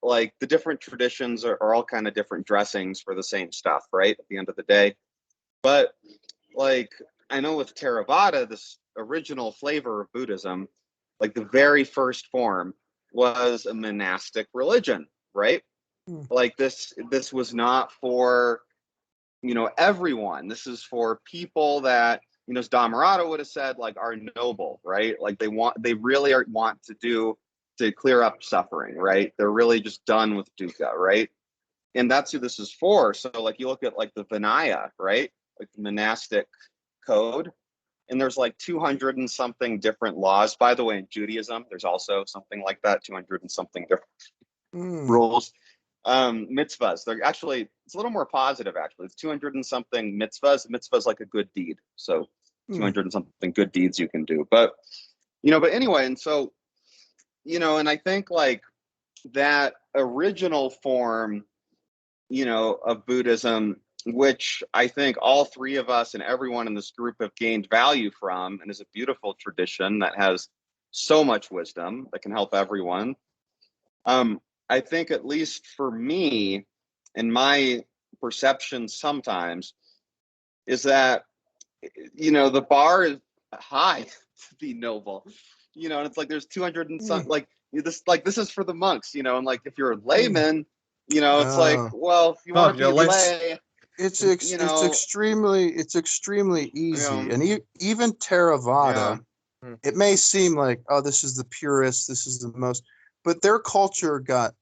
Speaker 2: Like the different traditions are all kind of different dressings for the same stuff, right? At the end of the day. But like I know with Theravada, this original flavor of Buddhism, like the very first form was a monastic religion, right?
Speaker 1: Hmm.
Speaker 2: Like this was not for, everyone. This is for people that, as Dhammarato would have said, like are noble, right? Like they really want to clear up suffering, right? They're really just done with dukkha, right? And that's who this is for. So like you look at like the Vinaya, right? Like the monastic code, and there's like 200 and something different laws. By the way, in Judaism, there's also something like that, 200 and something different
Speaker 1: Hmm.
Speaker 2: rules. Mitzvahs, they're actually, it's a little more positive actually. It's 200 and something mitzvahs like a good deed, so
Speaker 1: Hmm.
Speaker 2: 200 and something good deeds you can do. But anyway, and so and I think like that original form, of Buddhism, which I think all three of us and everyone in this group have gained value from, and is a beautiful tradition that has so much wisdom that can help everyone. I think, at least for me, and my perception sometimes, is that, the bar is high to be noble, and it's like there's 200 and
Speaker 1: Hmm.
Speaker 2: some, this is for the monks, and like if you're a
Speaker 1: Hmm.
Speaker 2: layman, it's like,
Speaker 1: Uh,
Speaker 2: well, if you
Speaker 3: Oh,
Speaker 2: want to
Speaker 3: you're
Speaker 2: be
Speaker 3: less.
Speaker 2: lay,
Speaker 1: it's extremely easy,
Speaker 2: yeah,
Speaker 1: and even
Speaker 2: yeah,
Speaker 1: Theravada,
Speaker 3: Hmm.
Speaker 1: it may seem like, oh, this is the purest, this is the most, but their culture got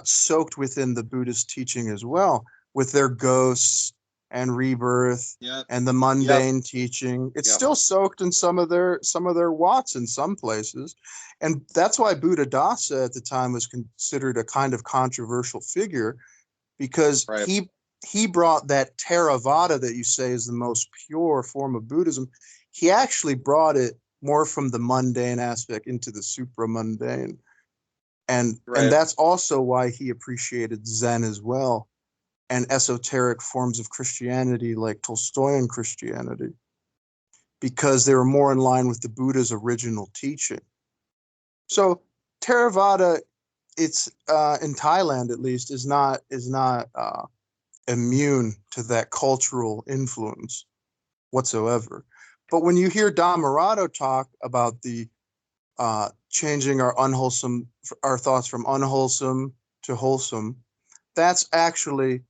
Speaker 1: soaked within the Buddhist teaching as well, with their ghosts and rebirth
Speaker 2: yeah,
Speaker 1: and the
Speaker 2: yep,
Speaker 1: mundane teaching. It's
Speaker 2: yep,
Speaker 1: still soaked in some of their watts in some places. And that's why Buddhadasa at the time was considered a kind of controversial figure, because
Speaker 2: right,
Speaker 1: he brought that Theravada that you say is the most pure form of Buddhism. He actually brought it more from the mundane aspect into the supra mundane. And that's also why he appreciated Zen as well, and esoteric forms of Christianity like Tolstoyan Christianity, because they were more in line with the Buddha's original teaching. So Theravada, it's in Thailand at least, is not immune to that cultural influence whatsoever. But when you hear Dhammarato talk about the changing our thoughts from unwholesome to wholesome, that's actually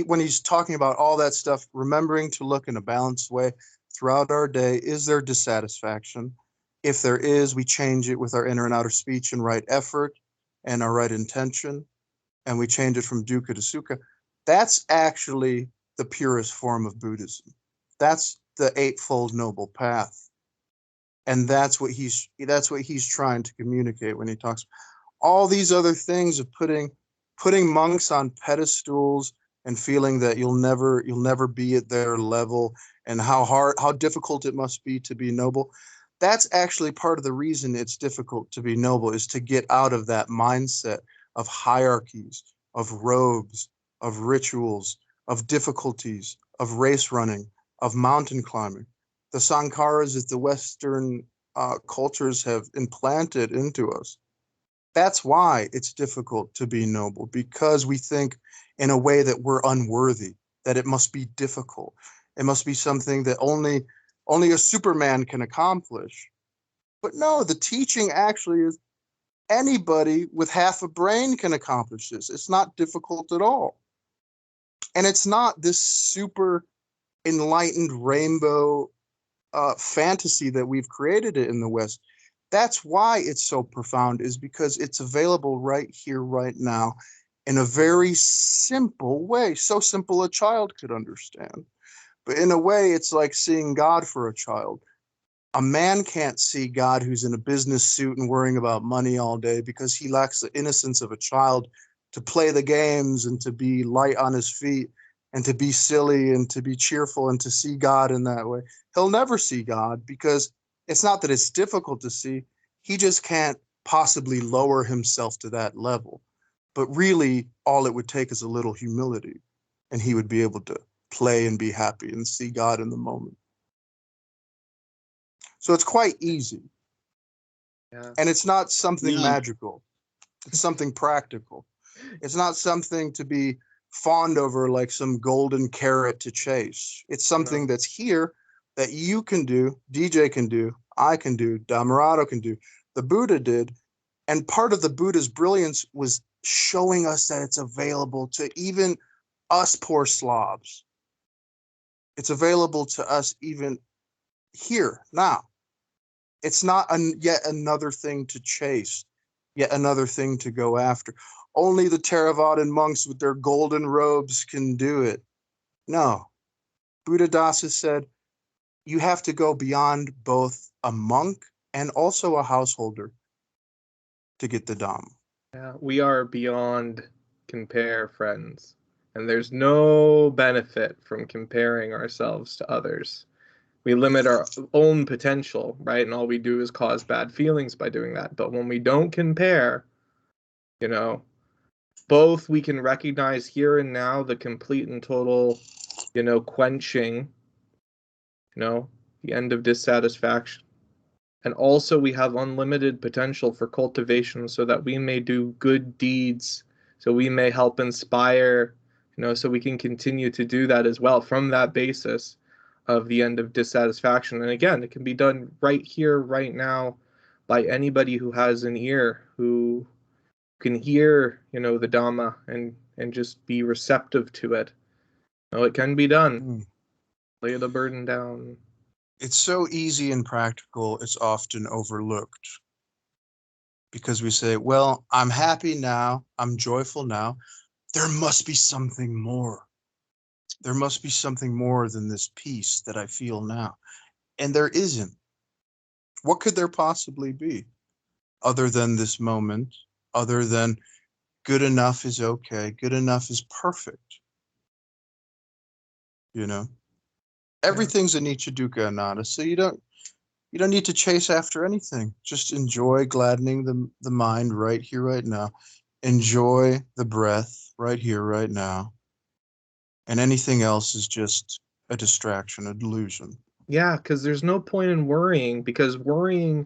Speaker 1: when he's talking about all that stuff, remembering to look in a balanced way throughout our day. Is there dissatisfaction? If there is, we change it with our inner and outer speech and right effort and our right intention, and we change it from dukkha to sukha. That's actually the purest form of Buddhism. That's the Eightfold Noble Path. And that's what he's trying to communicate when he talks. All these other things of putting monks on pedestals and feeling that you'll never be at their level, and how difficult it must be to be noble. That's actually part of the reason it's difficult to be noble, is to get out of that mindset of hierarchies, of robes, of rituals, of difficulties, of race running, of mountain climbing. The sankharas that the Western cultures have implanted into us. That's why it's difficult to be noble, because we think in a way that we're unworthy, that it must be difficult. It must be something that only a Superman can accomplish. But no, the teaching actually is anybody with half a brain can accomplish this. It's not difficult at all. And it's not this super enlightened rainbow fantasy that we've created it in the West. That's why it's so profound, is because it's available right here, right now, in a very simple way. So simple a child could understand. But in a way, it's like seeing God for a child. A man can't see God who's in a business suit and worrying about money all day, because he lacks the innocence of a child to play the games and to be light on his feet and to be silly and to be cheerful and to see God in that way. He'll never see God, because it's not that it's difficult to see. He just can't possibly lower himself to that level. But really, all it would take is a little humility, and he would be able to play and be happy and see God in the moment. So it's quite easy.
Speaker 3: Yeah.
Speaker 1: And it's not something magical. It's something practical. It's not something to be fawned over like some golden carrot to chase. It's something that's here that you can do, DJ can do, I can do, Dhammarato can do, the Buddha did. And part of the Buddha's brilliance was showing us that it's available to even us poor slobs. It's available to us even here, now. It's not yet another thing to chase, yet another thing to go after. Only the Theravadan monks with their golden robes can do it. No. Buddhadasa said, you have to go beyond both a monk and also a householder to get the Dhamma.
Speaker 3: Yeah, we are beyond compare, friends. And there's no benefit from comparing ourselves to others. We limit our own potential, right? And all we do is cause bad feelings by doing that. But when we don't compare, both we can recognize here and now the complete and total, quenching, the end of dissatisfaction. And also we have unlimited potential for cultivation, so that we may do good deeds, so we may help inspire, so we can continue to do that as well from that basis of the end of dissatisfaction. And again, it can be done right here, right now, by anybody who has an ear, who can hear, the Dhamma and just be receptive to it. It can be done. Lay the burden down.
Speaker 1: It's so easy and practical, it's often overlooked. Because we say, well, I'm happy now, I'm joyful now. There must be something more. There must be something more than this peace that I feel now. And there isn't. What could there possibly be other than this moment, other than good enough is okay, good enough is perfect? Everything's anicca, dukkha, anatta. So you You don't need to chase after anything. Just enjoy gladdening the mind right here, right now. Enjoy the breath right here, right now. And anything else is just a distraction, a delusion.
Speaker 3: Yeah, because there's no point in worrying, because worrying,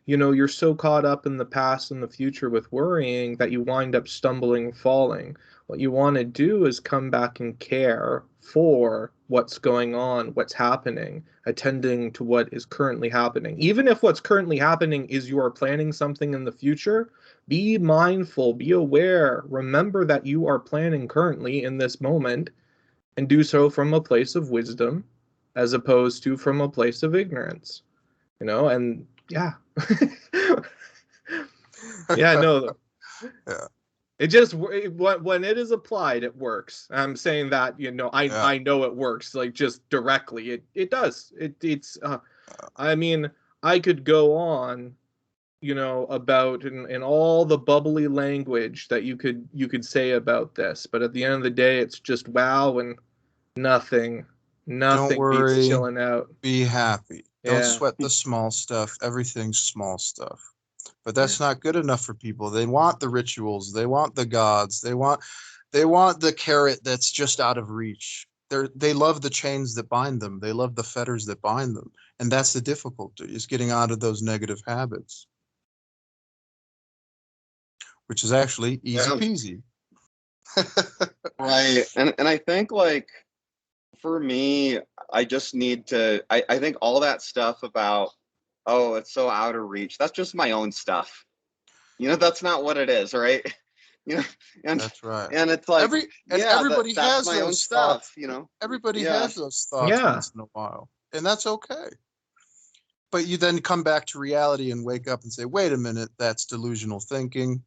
Speaker 3: you know, you're so caught up in the past and the future with worrying that you wind up stumbling and falling. What you want to do is come back and care for what's going on, what's happening, attending to what is currently happening. Even if what's currently happening is you are planning something in the future, be mindful, be aware, remember that you are planning currently in this moment, and do so from a place of wisdom as opposed to from a place of ignorance. You know, and yeah. Yeah, no.
Speaker 1: Yeah.
Speaker 3: It just when it is applied, it works. I'm saying that, you know,
Speaker 1: Yeah.
Speaker 3: I know it works, like, just directly. It does. It's I mean, I could go on, you know, about in all the bubbly language that you could say about this, but at the end of the day, it's just wow, and nothing
Speaker 1: Don't
Speaker 3: beats
Speaker 1: worry.
Speaker 3: chilling out.
Speaker 1: Be happy. Don't
Speaker 3: Yeah.
Speaker 1: sweat the small stuff. Everything's small stuff. But that's not good enough for people. They want the rituals. They want the gods. They want the carrot that's just out of reach. They love the chains that bind them. They love the fetters that bind them. And that's the difficulty, is getting out of those negative habits, which is actually easy
Speaker 2: Yeah.
Speaker 1: peasy.
Speaker 2: Right. And I think, like, for me, I just need to, I think all that stuff about, oh, it's so out of reach, that's just my own stuff. You know, that's not what it is, right? You know, and
Speaker 1: That's right.
Speaker 2: it's like,
Speaker 1: Everybody
Speaker 2: that's
Speaker 1: has
Speaker 2: my own
Speaker 1: those
Speaker 2: stuff,
Speaker 1: thoughts.
Speaker 2: you know.
Speaker 1: Everybody
Speaker 2: Yeah.
Speaker 1: has those thoughts
Speaker 3: Yeah.
Speaker 1: once in a while, and that's okay. But you then come back to reality and wake up and say, wait a minute, that's delusional thinking.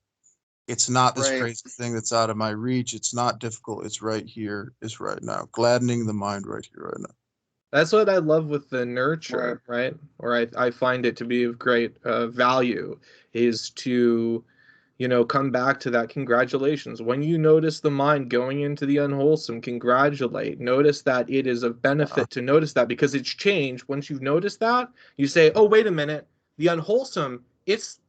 Speaker 1: It's not this
Speaker 2: Right.
Speaker 1: crazy thing that's out of my reach. It's not difficult. It's right here. It's right now. Gladdening the mind right here, right now.
Speaker 3: That's what I love with the nurture, right? Or I find it to be of great value, is to, you know, come back to that. Congratulations. When you notice the mind going into the unwholesome, congratulate. Notice that it is of benefit to notice that, because it's changed. Once you've noticed that, you say, oh, wait a minute, the unwholesome, it's,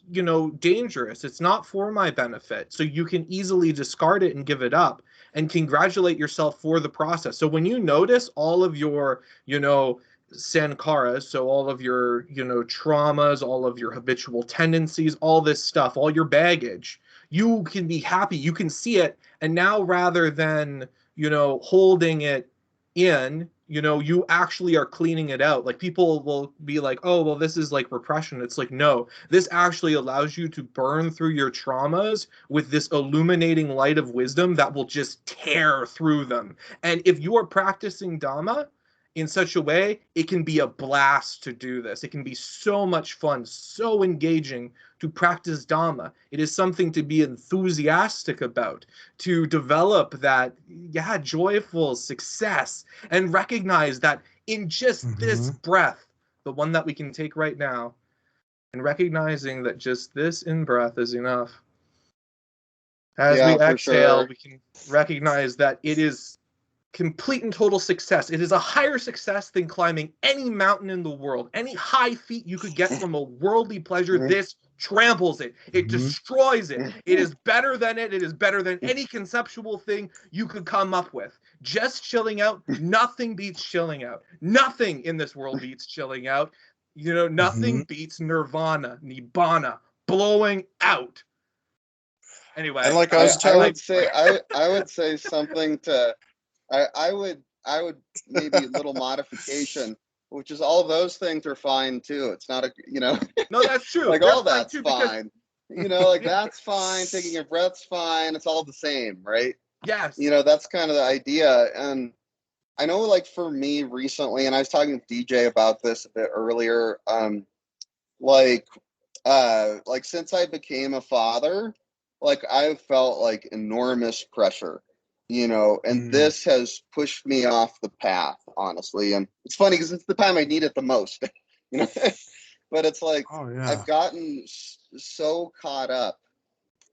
Speaker 3: you know, dangerous. It's not for my benefit. So you can easily discard it and give it up, and congratulate yourself for the process. So when you notice all of your, you know, sankaras, so all of your, you know, traumas, all of your habitual tendencies, all this stuff, all your baggage, you can be happy, you can see it, and now, rather than, you know, holding it in, you know, you actually are cleaning it out. Like, people will be like, oh, well, this is like repression. It's like, no, this actually allows you to burn through your traumas with this illuminating light of wisdom that will just tear through them. And if you are practicing Dhamma in such a way, it can be a blast to do this. It can be so much fun, so engaging to practice Dhamma. It is something to be enthusiastic about, to develop that, yeah, joyful success, and recognize that in just this breath, the one that we can take right now, and recognizing that just this in-breath is enough. As we exhale, we can recognize that it is complete and total success. It is a higher success than climbing any mountain in the world. Any high feat you could get from a worldly pleasure, this tramples it. It destroys it. It is better than it. It is better than any conceptual thing you could come up with. Just chilling out, nothing beats chilling out. Nothing in this world beats chilling out. You know, nothing beats nirvana, nibbana, blowing out. Anyway,
Speaker 1: and like I was telling,
Speaker 2: I would say something to, I would maybe a little modification, which is all those things are fine too. It's not a, you know.
Speaker 3: No, that's true.
Speaker 2: Like, all that's fine. You know, like, that's fine. Taking your breath's fine. It's all the same, right?
Speaker 3: Yes.
Speaker 2: You know, that's kind of the idea. And I know, like, for me recently, and I was talking with DJ about this a bit earlier, like since I became a father, like, I've felt like enormous pressure, you know, and this has pushed me off the path, honestly. And it's funny because it's the time I need it the most, you know. But it's like, I've gotten so caught up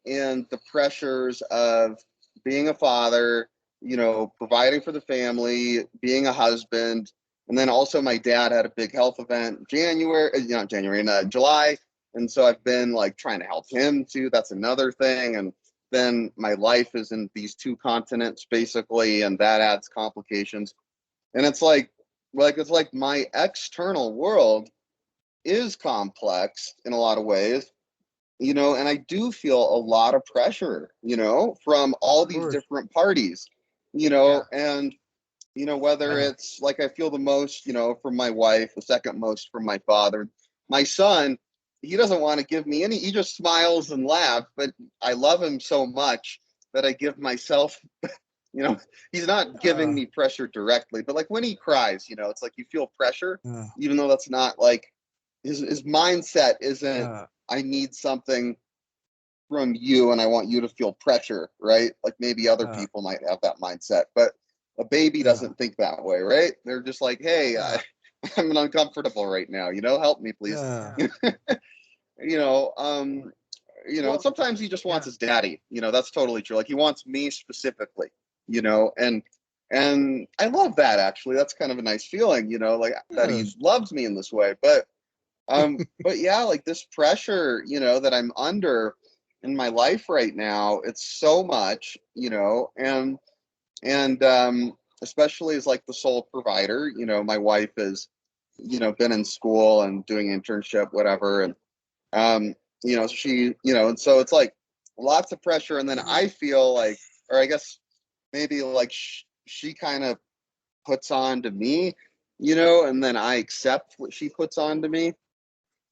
Speaker 2: in the pressures of being a father, you know, providing for the family, being a husband, And then also my dad had a big health event in July. And so I've been like trying to help him too. That's another thing. And then my life is in these two continents basically, and that adds complications. And it's like my external world is complex in a lot of ways, you know, and I do feel a lot of pressure, you know, from all these different parties, you know, and, you know, whether it's like I feel the most, you know, from my wife, the second most from my father, my son, he doesn't want to give me any, he just smiles and laughs, but I love him so much that I give myself, you know, he's not giving me pressure directly, but like when he cries, you know, it's like you feel pressure, even though that's not like his mindset isn't, I need something from you and I want you to feel pressure, right? Like maybe other people might have that mindset, but a baby doesn't think that way, right? They're just like, hey, I'm uncomfortable right now, you know, help me please. You know, and sometimes he just wants his daddy, you know, that's totally true. Like he wants me specifically, you know, and I love that actually. That's kind of a nice feeling, you know, like that he loves me in this way. But yeah, like this pressure, you know, that I'm under in my life right now, it's so much, you know, and especially as like the sole provider, you know, my wife has, you know, been in school and doing internship, whatever, and you know, she, you know, and so it's like lots of pressure, and then I feel like, or I guess maybe like she kind of puts on to me, you know, and then I accept what she puts on to me.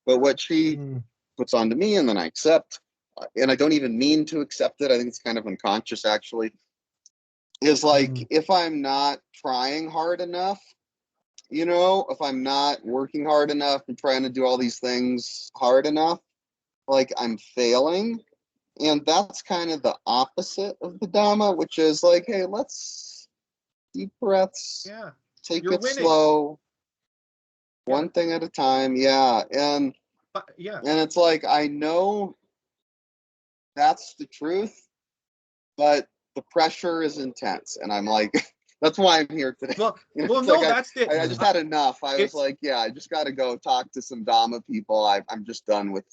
Speaker 2: But what she puts on to me and then I accept, and I don't even mean to accept it, I think it's kind of unconscious actually, is like if I'm not trying hard enough, you know, if I'm not working hard enough and trying to do all these things hard enough, like I'm failing. And that's kind of the opposite of the Dhamma, which is like, hey, let's deep breaths, take it slow, one thing at a time. And it's like, I know that's the truth, but the pressure is intense. And I'm like, that's why I'm here today.
Speaker 3: Well,
Speaker 2: you know,
Speaker 3: no,
Speaker 2: like
Speaker 3: that's it.
Speaker 2: I just had enough. I was like, I just got to go talk to some Dhamma people. I'm just done with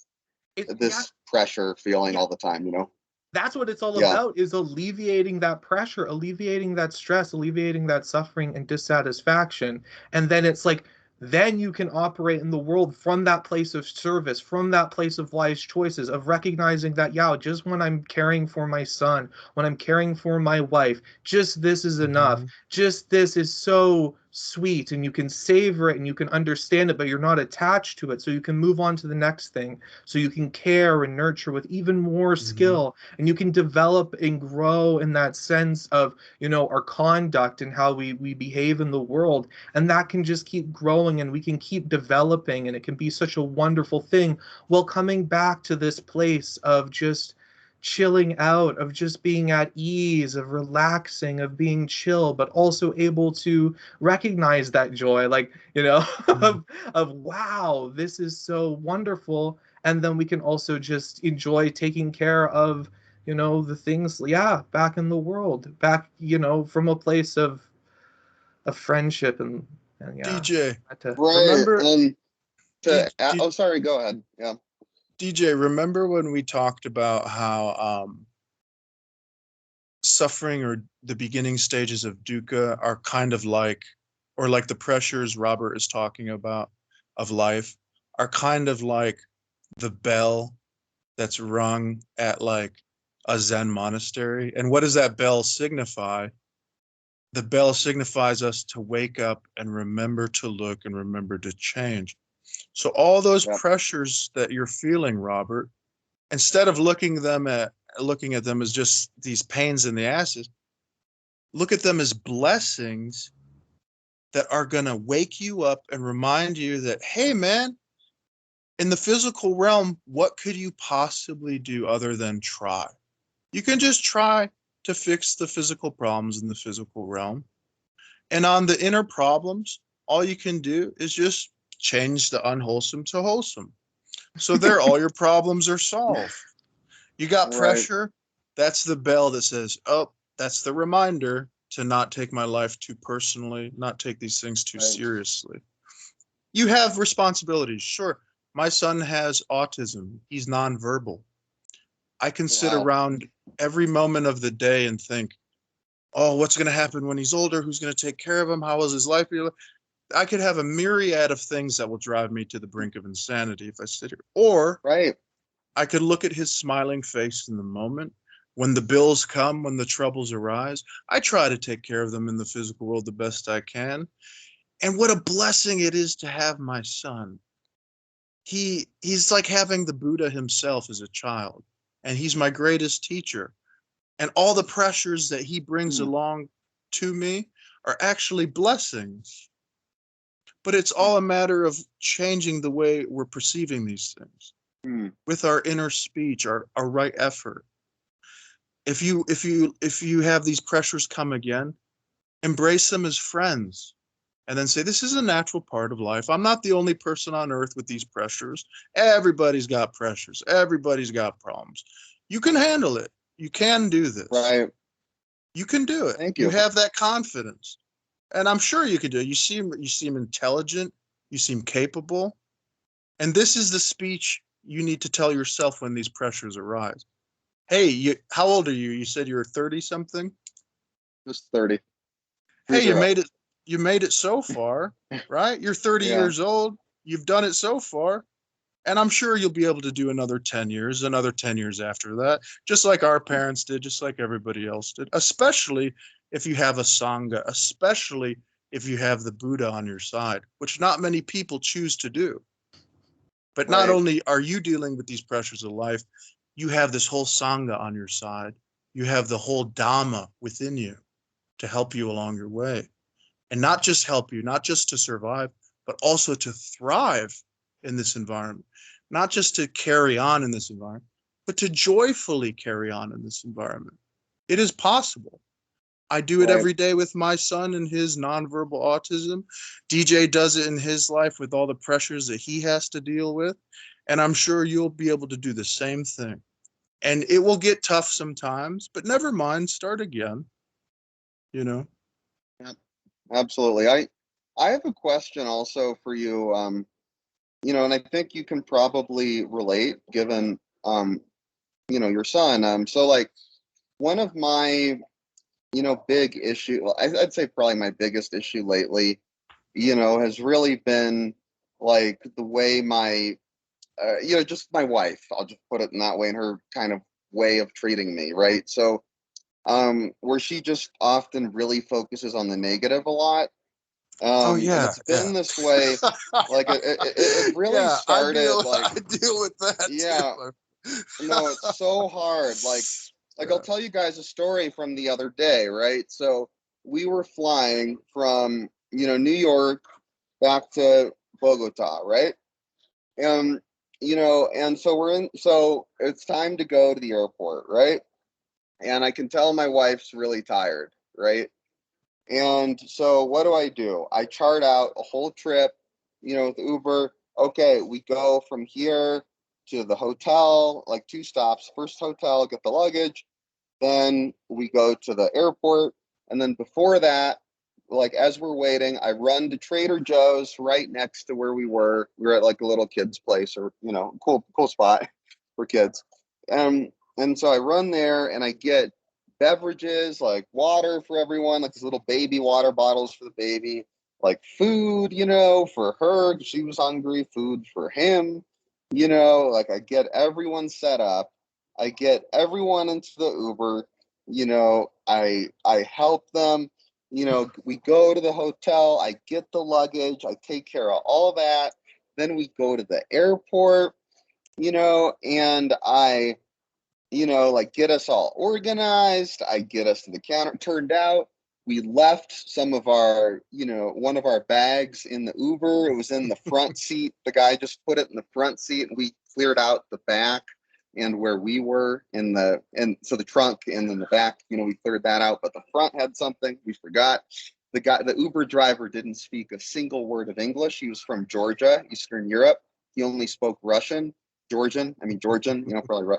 Speaker 2: this pressure feeling all the time, you know?
Speaker 3: That's what it's all about, is alleviating that pressure, alleviating that stress, alleviating that suffering and dissatisfaction. And then it's like, then you can operate in the world from that place of service, from that place of wise choices, of recognizing that, just when I'm caring for my son, when I'm caring for my wife, just this is enough. Just this is so sweet, and you can savor it and you can understand it, but you're not attached to it. So you can move on to the next thing. So you can care and nurture with even more skill, and you can develop and grow in that sense of, you know, our conduct and how we behave in the world. And that can just keep growing and we can keep developing, and it can be such a wonderful thing while coming back to this place of just chilling out, of just being at ease, of relaxing, of being chill, but also able to recognize that joy, like, you know, of wow, this is so wonderful. And then we can also just enjoy taking care of, you know, the things, back in the world, back, you know, from a place of friendship and
Speaker 1: DJ,
Speaker 2: remember sorry, go ahead.
Speaker 1: DJ, remember when we talked about how suffering or the beginning stages of dukkha are kind of like, or like the pressures Robert is talking about of life are kind of like the bell that's rung at like a Zen monastery? And what does that bell signify? The bell signifies us to wake up and remember to look and remember to change. So all those pressures that you're feeling, Robert, instead of looking at them as just these pains in the asses, look at them as blessings that are going to wake you up and remind you that, hey, man, in the physical realm, what could you possibly do other than try? You can just try to fix the physical problems in the physical realm. And on the inner problems, all you can do is just change the unwholesome to wholesome. So there, all your problems are solved. You got pressure. That's the bell that says, oh, that's the reminder to not take my life too personally, not take these things too
Speaker 2: Right.
Speaker 1: seriously. You have responsibilities. Sure. My son has autism. He's nonverbal. I can sit
Speaker 2: Wow.
Speaker 1: around every moment of the day and think, oh, what's going to happen when he's older? Who's going to take care of him? How is his life? I could have a myriad of things that will drive me to the brink of insanity if I sit here. Or
Speaker 2: Right.
Speaker 1: I could look at his smiling face in the moment. When the bills come, when the troubles arise, I try to take care of them in the physical world the best I can. And what a blessing it is to have my son. He's like having the Buddha himself as a child, and he's my greatest teacher. And all the pressures that he brings along to me are actually blessings. But it's all a matter of changing the way we're perceiving these things with our inner speech, our right effort. If you have these pressures come again, embrace them as friends. And then say, this is a natural part of life. I'm not the only person on earth with these pressures. Everybody's got pressures. Everybody's got problems. You can handle it. You can do this.
Speaker 2: Right.
Speaker 1: You can do it.
Speaker 2: Thank
Speaker 1: You
Speaker 2: you.
Speaker 1: have that confidence. And I'm sure you can do it. You seem intelligent. You seem capable. And this is the speech you need to tell yourself when these pressures arise. Hey, how old are you? You said you were 30 something?
Speaker 2: Just 30.
Speaker 1: Hey, you
Speaker 2: 30.
Speaker 1: made it. You made it so far, right? You're 30
Speaker 2: Yeah.
Speaker 1: years old. You've done it so far. And I'm sure you'll be able to do another 10 years, another 10 years after that, just like our parents did, just like everybody else did, especially if you have a Sangha, especially if you have the Buddha on your side, which not many people choose to do. But not
Speaker 2: Right.
Speaker 1: only are you dealing with these pressures of life, you have this whole Sangha on your side. You have the whole Dhamma within you to help you along your way. And not just help you, not just to survive, but also to thrive in this environment, not just to carry on in this environment, but to joyfully carry on in this environment. It is possible. I do it
Speaker 2: Right.
Speaker 1: every day with my son and his nonverbal autism. DJ does it in his life with all the pressures that he has to deal with. And I'm sure you'll be able to do the same thing. And it will get tough sometimes, but never mind, start again, you know?
Speaker 2: Absolutely. I have a question also for you. And I think you can probably relate given your son. So like one of my, big issue, well, I'd say probably my biggest issue lately, has really been like the way my just my wife, I'll just put it in that way, and her kind of way of treating me, right? So where she just often really focuses on the negative a lot.
Speaker 1: Oh
Speaker 2: And
Speaker 1: yeah,
Speaker 2: it's been this way, like it really
Speaker 1: yeah,
Speaker 2: started like,
Speaker 1: I deal with that
Speaker 2: yeah,
Speaker 1: too.
Speaker 2: no, it's so hard. Like I'll
Speaker 1: Yeah.
Speaker 2: tell you guys a story from the other day, right? So we were flying from, New York back to Bogota, right? And, and so so it's time to go to the airport, right? And I can tell my wife's really tired, right? And so what do? I chart out a whole trip, with Uber. Okay, we go from here to the hotel, like 2 stops. First hotel, get the luggage. Then we go to the airport. And then before that, like as we're waiting, I run to Trader Joe's right next to where we were. We were at like a little kid's place or, cool spot for kids. And so I run there and I get beverages like water for everyone, like these little baby water bottles for the baby, like food, for her 'cause she was hungry, food for him, like I get everyone set up. I get everyone into the Uber, I help them, we go to the hotel, I get the luggage, I take care of all that. Then we go to the airport, and I like get us all organized. I get us to the counter. Turned out we left some of our, one of our bags in the Uber. It was in the front seat. The guy just put it in the front seat and we cleared out the back and where we were and so the trunk and then the back, we cleared that out. But the front had something we forgot. The Uber driver didn't speak a single word of English. He was from Georgia, Eastern Europe. He only spoke Russian, Georgian, probably,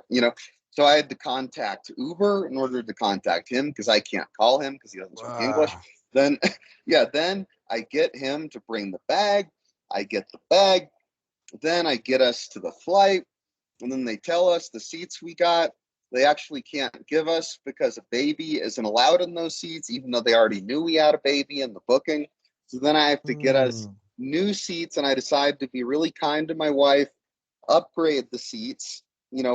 Speaker 2: So I had to contact Uber in order to contact him because I can't call him because he doesn't speak English. Then, yeah, then I get him to bring the bag. I get the bag. Then I get us to the flight. And then they tell us the seats we got, they actually can't give us because a baby isn't allowed in those seats, even though they already knew we had a baby in the booking. So then I have to get us new seats. And I decided to be really kind to my wife, upgrade the seats,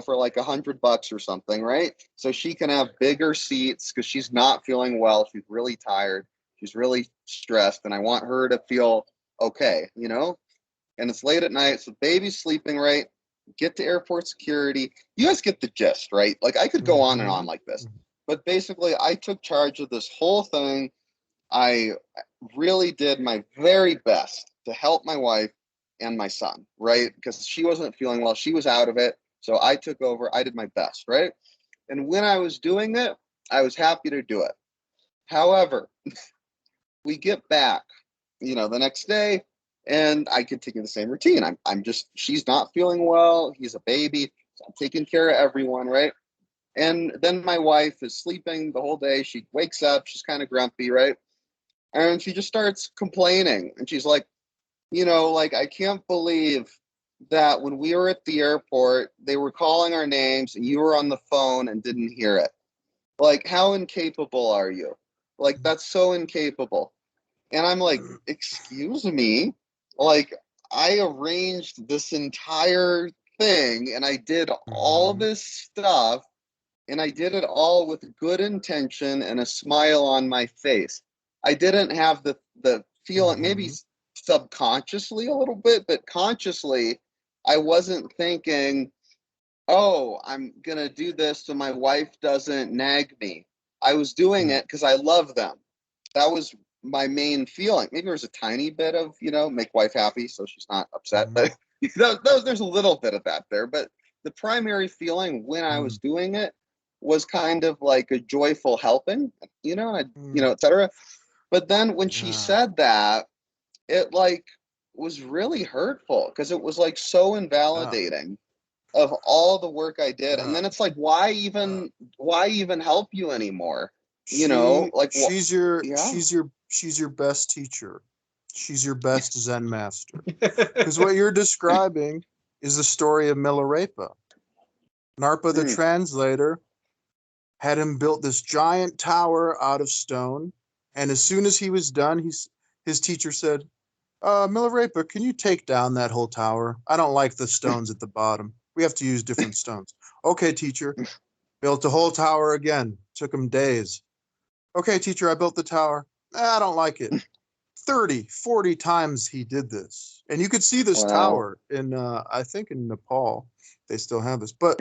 Speaker 2: for like $100 or something, right? So she can have bigger seats because she's not feeling well. She's really tired. She's really stressed. And I want her to feel okay, And it's late at night. So baby's sleeping, right? Get to airport security. You guys get the gist, right? Like I could go on and on like this. But basically, I took charge of this whole thing. I really did my very best to help my wife and my son, right? Because she wasn't feeling well. She was out of it. So I took over. I did my best, right? And when I was doing it, I was happy to do it. However, we get back, the next day, and I continue the same routine. She's not feeling well. He's a baby. So I'm taking care of everyone, right? And then my wife is sleeping the whole day. She wakes up. She's kind of grumpy, right? And she just starts complaining. And she's like, I can't believe that when we were at the airport, they were calling our names and you were on the phone and didn't hear it. Like, how incapable are you? Like, that's so incapable. And I'm like, excuse me? Like, I arranged this entire thing and I did all this stuff and I did it all with good intention and a smile on my face. I didn't have the feeling, maybe subconsciously a little bit, but consciously, I wasn't thinking, oh, I'm going to do this so my wife doesn't nag me. I was doing it because I love them. That was my main feeling. Maybe there's a tiny bit of, make wife happy so she's not upset. But there's a little bit of that there. But the primary feeling when I was doing it was kind of like a joyful helping, et cetera. But then when she said that, it like was really hurtful because it was like so invalidating of all the work I did. And then it's like, why even help you anymore? She's your
Speaker 1: best teacher. She's your best Zen master. Because what you're describing is the story of Milarepa. Narpa, the translator, had him built this giant tower out of stone. And as soon as he was done, his teacher said, Milarepa, can you take down that whole tower? I don't like the stones at the bottom. We have to use different stones. Okay, teacher. Built the whole tower again. Took him days. Okay, teacher, I built the tower. I don't like it. 30, 40 times he did this. And you could see this tower in, I think in Nepal. They still have this. But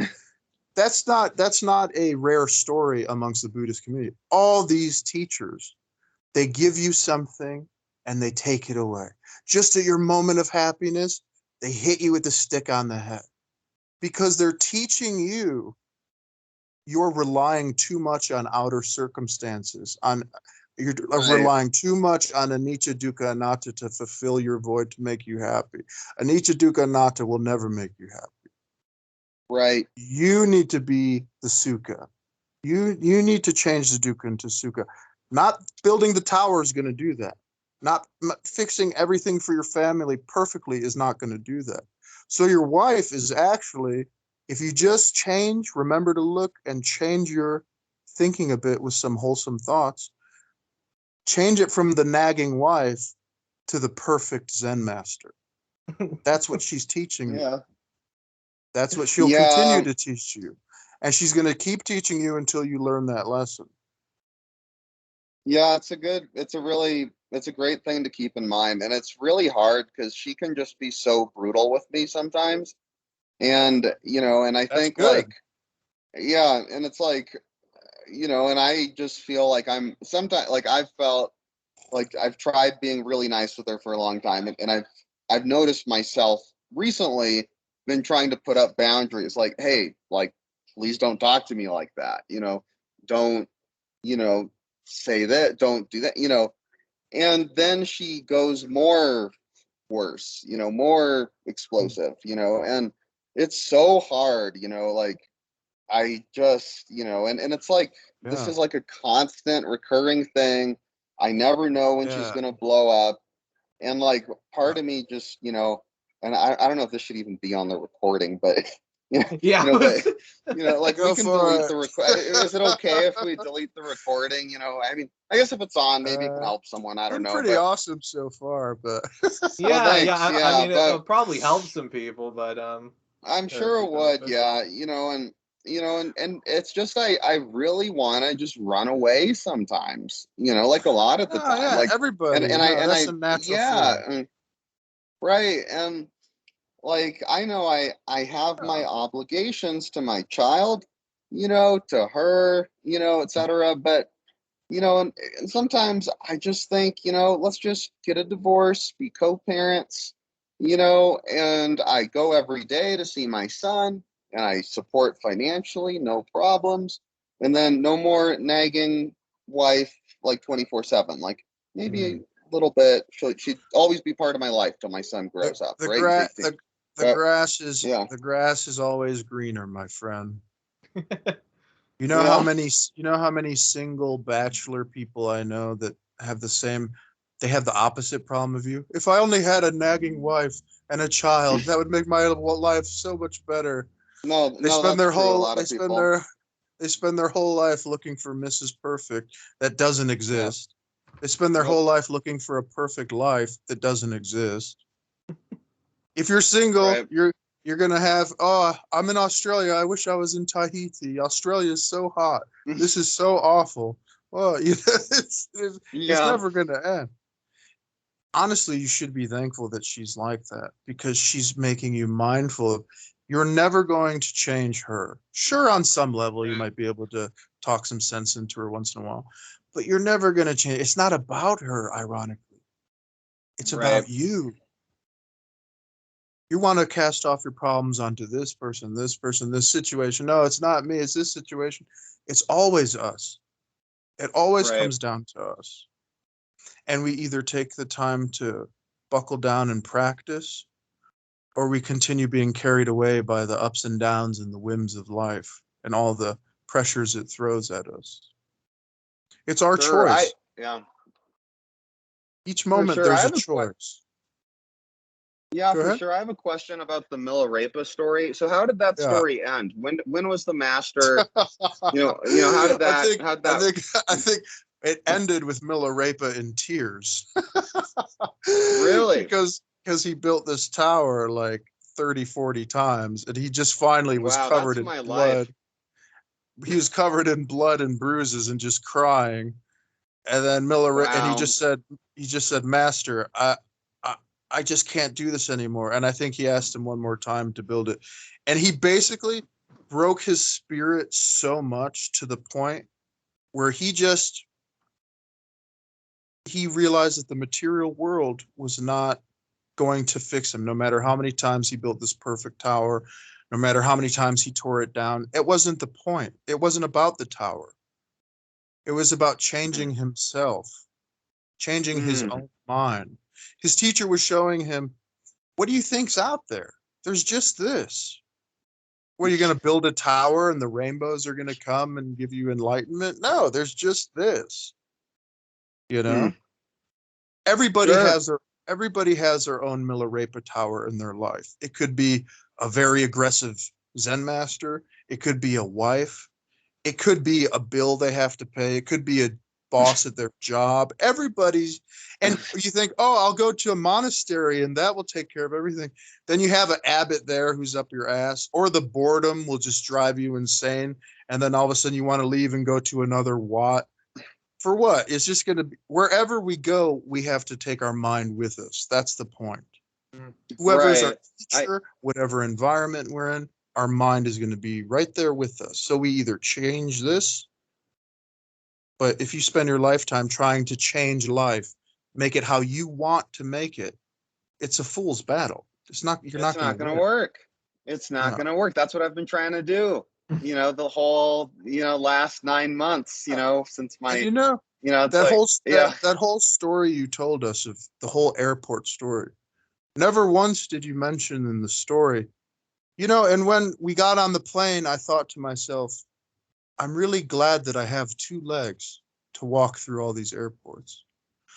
Speaker 1: that's not a rare story amongst the Buddhist community. All these teachers, they give you something and they take it away. Just at your moment of happiness, they hit you with a stick on the head. Because they're teaching you you're relying too much on outer circumstances, you're relying too much on anicca, dukkha, anatta to fulfill your void to make you happy. Anicca, dukkha, anatta will never make you happy.
Speaker 2: Right.
Speaker 1: You need to be the sukha. You need to change the dukkha into sukha. Not building the tower is going to do that. Not fixing everything for your family perfectly is not going to do that. So your wife is actually, if you just remember to look and change your thinking a bit with some wholesome thoughts, change it from the nagging wife to the perfect Zen master. That's what she's teaching you. That's what she'll continue to teach you. And she's going to keep teaching you until you learn that lesson.
Speaker 2: Yeah, it's a great thing to keep in mind. And it's really hard because she can just be so brutal with me sometimes. And, and I think and it's like, and I just feel like I'm sometimes like I've felt like I've tried being really nice with her for a long time. And I've noticed myself recently been trying to put up boundaries like, hey, like, please don't talk to me like that. Don't, say that, don't do that, and then she goes more worse, more explosive, and it's so hard, like I just, and it's like, this is like a constant recurring thing. I never know when she's going to blow up. And like, part of me just, and I don't know if this should even be on the recording, but like,
Speaker 1: Go
Speaker 2: we can
Speaker 1: for
Speaker 2: delete
Speaker 1: it.
Speaker 2: the record. Is it okay if we delete the recording? I mean, I guess if it's on, maybe it can help someone. I don't know.
Speaker 1: Pretty awesome so far, but
Speaker 3: yeah,
Speaker 2: thanks,
Speaker 3: I mean,
Speaker 2: but
Speaker 3: it'll probably help some people, but
Speaker 2: I'm sure it would. Yeah, and it's just I really want to just run away sometimes. Like a lot of the time.
Speaker 1: yeah,
Speaker 2: Like
Speaker 1: everybody. That's a natural feeling.
Speaker 2: Right, and like I know I have my obligations to my child, to her, etc. But and sometimes I just think, let's just get a divorce, be co-parents, and I go every day to see my son and I support financially, no problems. And then no more nagging wife like 24/7. Like maybe a little bit. She'd always be part of my life till my son grows up,
Speaker 1: The
Speaker 2: right?
Speaker 1: the grass is always greener, my friend. You know how many single bachelor people I know that have they have the opposite problem of you. If I only had a nagging wife and a child, that would make my life so much better. They spend their whole they spend their whole life looking for Mrs. Perfect that doesn't exist. They spend their whole life looking for a perfect life that doesn't exist. If you're single, you're gonna have, I'm in Australia. I wish I was in Tahiti. Australia is so hot. This is so awful. Well, it's never gonna end. Honestly, you should be thankful that she's like that, because she's making you mindful of, you're never going to change her. Sure, on some level, you might be able to talk some sense into her once in a while, but you're never going to change. It's not about her, ironically. It's about you. You want to cast off your problems onto this person, this situation. No, it's not me. It's this situation. It's always us. It always comes down to us. And we either take the time to buckle down and practice, or we continue being carried away by the ups and downs and the whims of life and all the pressures it throws at us. It's our choice. Each moment there's a choice.
Speaker 2: Yeah, for sure. I have a question about the Milarepa story. So how did that story end? When was the master, how did that
Speaker 1: I think it ended with Milarepa in tears.
Speaker 2: Really?
Speaker 1: Because he built this tower like 30, 40 times, and he just finally was covered in blood. Life. He was covered in blood and bruises and just crying. And then and he just said, Master, I just can't do this anymore. And I think he asked him one more time to build it. And he basically broke his spirit so much to the point where he realized that the material world was not going to fix him, no matter how many times he built this perfect tower, no matter how many times he tore it down. It wasn't the point. It wasn't about the tower. It was about changing himself, changing his own mind. His teacher was showing him, what do you think's out there? There's just this. What, are you going to build a tower and the rainbows are going to come and give you enlightenment? No, there's just this. Everybody has their own Milarepa tower in their life. It could be a very aggressive Zen master. It could be a wife. It could be a bill they have to pay. It could be a boss at their job. And you think, I'll go to a monastery and that will take care of everything. Then you have an abbot there who's up your ass, or the boredom will just drive you insane. And then all of a sudden you want to leave and go to another Wat. For what? It's just going to be, wherever we go, we have to take our mind with us. That's the point. Whoever's our teacher, whatever environment we're in, our mind is going to be right there with us. So we either change this, but if you spend your lifetime trying to change life, make it how you want to make it, it's a fool's battle. You're not going to
Speaker 2: work. It's not going to work. That's what I've been trying to do. The whole, last 9 months, since my,
Speaker 1: that whole story you told us of the whole airport story. Never once did you mention in the story You know, and when we got on the plane, I thought to myself, I'm really glad that I have two legs to walk through all these airports.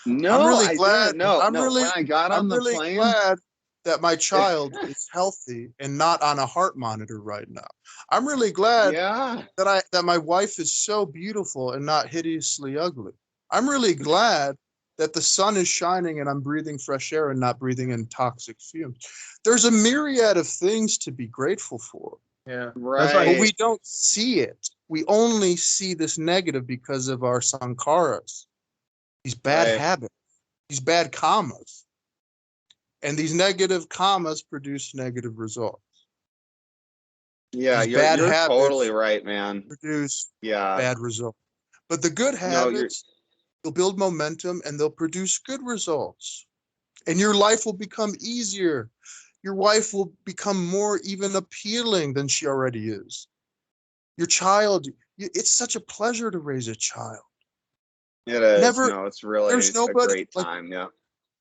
Speaker 1: I'm
Speaker 2: No,
Speaker 1: really
Speaker 2: I
Speaker 1: glad.
Speaker 2: didn't. No, no. When I got on
Speaker 1: I'm
Speaker 2: the
Speaker 1: really
Speaker 2: plane,
Speaker 1: glad that my child is healthy and not on a heart monitor right now. I'm really glad
Speaker 2: yeah,
Speaker 1: that my wife is so beautiful and not hideously ugly. I'm really glad that the sun is shining and I'm breathing fresh air and not breathing in toxic fumes. There's a myriad of things to be grateful for,
Speaker 3: Yeah. That's
Speaker 1: but
Speaker 3: like
Speaker 2: right.
Speaker 1: we don't see it. We only see this negative because of our sankharas, these bad
Speaker 2: Right.
Speaker 1: habits, these bad karmas. And these negative karmas produce negative results.
Speaker 2: Yeah,
Speaker 1: These
Speaker 2: you're
Speaker 1: bad
Speaker 2: you're totally
Speaker 1: habits
Speaker 2: right, man.
Speaker 1: produce
Speaker 2: Yeah.
Speaker 1: bad results. But the good
Speaker 2: No, you're
Speaker 1: habits, they'll build momentum and they'll produce good results. And your life will become easier. Your wife will become more even appealing than she already is. Your child, it's such a pleasure to raise a child.
Speaker 2: it is.
Speaker 1: Never,
Speaker 2: No, it's
Speaker 1: there's
Speaker 2: really a
Speaker 1: nobody,
Speaker 2: great
Speaker 1: like
Speaker 2: time. Yeah.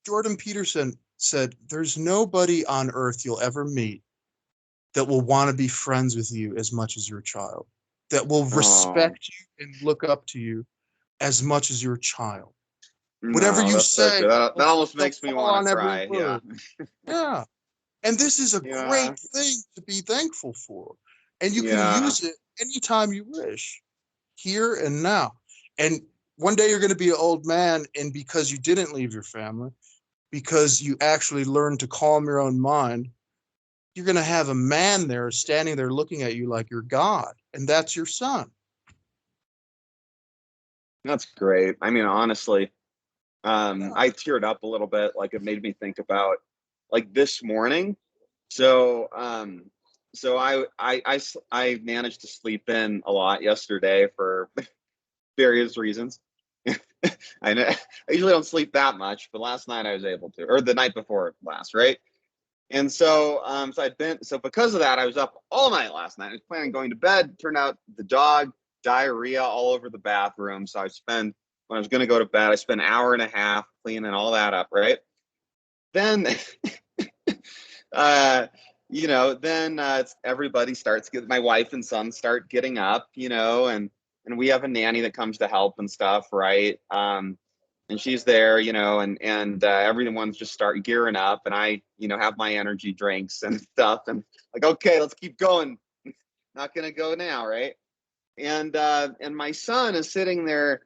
Speaker 1: Jordan Peterson said, there's nobody on earth you'll ever meet that will want to be friends with you as much as your child, that will
Speaker 2: Oh,
Speaker 1: respect you and look up to you as much as your child. Whatever
Speaker 2: no,
Speaker 1: you
Speaker 2: that's so
Speaker 1: say,
Speaker 2: true. That almost
Speaker 1: they'll
Speaker 2: makes me
Speaker 1: fall
Speaker 2: want to
Speaker 1: on every
Speaker 2: cry. Yeah.
Speaker 1: word. Yeah. And this is a
Speaker 2: Yeah.
Speaker 1: great thing to be thankful for. And you can
Speaker 2: Yeah.
Speaker 1: use it anytime you wish, here and now. And one day you're going to be an old man, and because you didn't leave your family, because you actually learned to calm your own mind, you're going to have a man there standing there looking at you like you're God, and that's your son.
Speaker 2: That's great. I mean, honestly,
Speaker 1: Yeah.
Speaker 2: I teared up a little bit. Like it made me think about like this morning. So, I managed to sleep in a lot yesterday for various reasons. I know I usually don't sleep that much, but last night I was able to, or the night before last, right? And so because of that, I was up all night last night. I was planning on going to bed. Turned out the dog diarrhea all over the bathroom. So when I was going to go to bed, I spent an hour and a half cleaning all that up, right? Then, uh, everybody starts getting, my wife and son start getting up, and we have a nanny that comes to help and stuff, right? And she's there, and everyone's just start gearing up, and I, have my energy drinks and stuff, and like, okay, let's keep going. Not gonna go now, right? And my son is sitting there,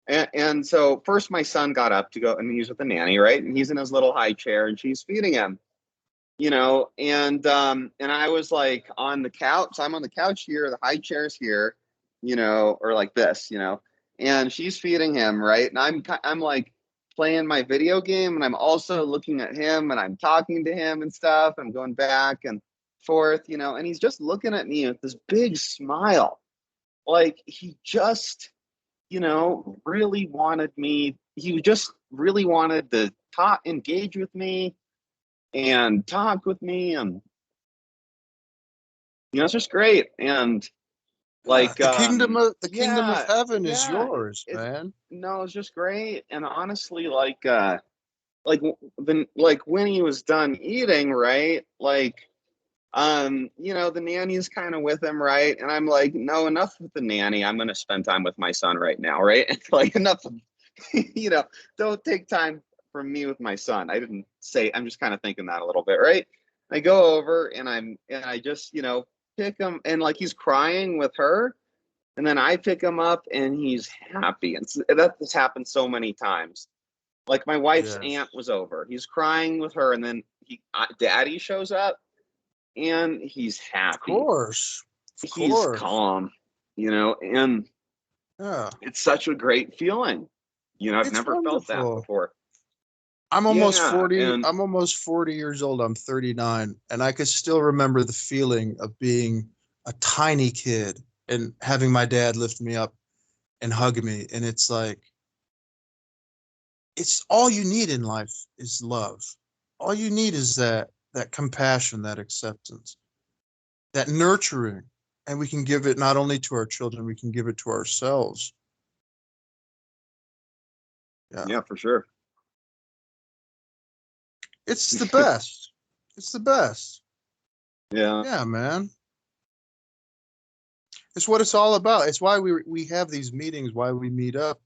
Speaker 2: and so first my son got up to go, and he's with the nanny, right? And he's in his little high chair, and she's feeding him, and I was like on the couch. I'm on the couch here, the high chair's here, or like this, and she's feeding him, right? And I'm like playing my video game, and I'm also looking at him, and I'm talking to him and stuff. I'm going back and forth, and he's just looking at me with this big smile, like he just, really wanted me. He just really wanted to talk, engage with me, and talk with me, and it's just great. And
Speaker 1: Yeah.
Speaker 2: like,
Speaker 1: The kingdom of
Speaker 2: yeah,
Speaker 1: heaven is
Speaker 2: yeah,
Speaker 1: yours,
Speaker 2: it's
Speaker 1: man.
Speaker 2: no, it's just great. And honestly, like when he was done eating, right? Like, the nanny's kind of with him, right? And I'm like, no, enough with the nanny. I'm gonna spend time with my son right now, right? Like enough of, you know, don't take time from me with my son. I didn't say, I'm just kind of thinking that a little bit, right? I go over and I just, pick him, and like he's crying with her, and then I pick him up and he's happy. And that has happened so many times. Like my wife's aunt
Speaker 1: Yes.
Speaker 2: was over. He's crying with her, and then daddy shows up and he's
Speaker 1: Of
Speaker 2: happy.
Speaker 1: course. Of
Speaker 2: He's
Speaker 1: course.
Speaker 2: calm, and
Speaker 1: Yeah.
Speaker 2: it's such a great feeling. I've
Speaker 1: It's
Speaker 2: never felt that
Speaker 1: wonderful.
Speaker 2: before.
Speaker 1: I'm almost
Speaker 2: Yeah,
Speaker 1: 40.
Speaker 2: and
Speaker 1: I'm almost 40 years old. I'm 39, and I could still remember the feeling of being a tiny kid and having my dad lift me up and hug me. And it's like, it's all you need in life is love. All you need is that compassion, that acceptance, that nurturing. And we can give it not only to our children, we can give it to ourselves. Yeah.
Speaker 2: yeah, for sure.
Speaker 1: It's the best. It's the best.
Speaker 2: Yeah.
Speaker 1: Yeah, man. It's what it's all about. It's why we have these meetings, why we meet up,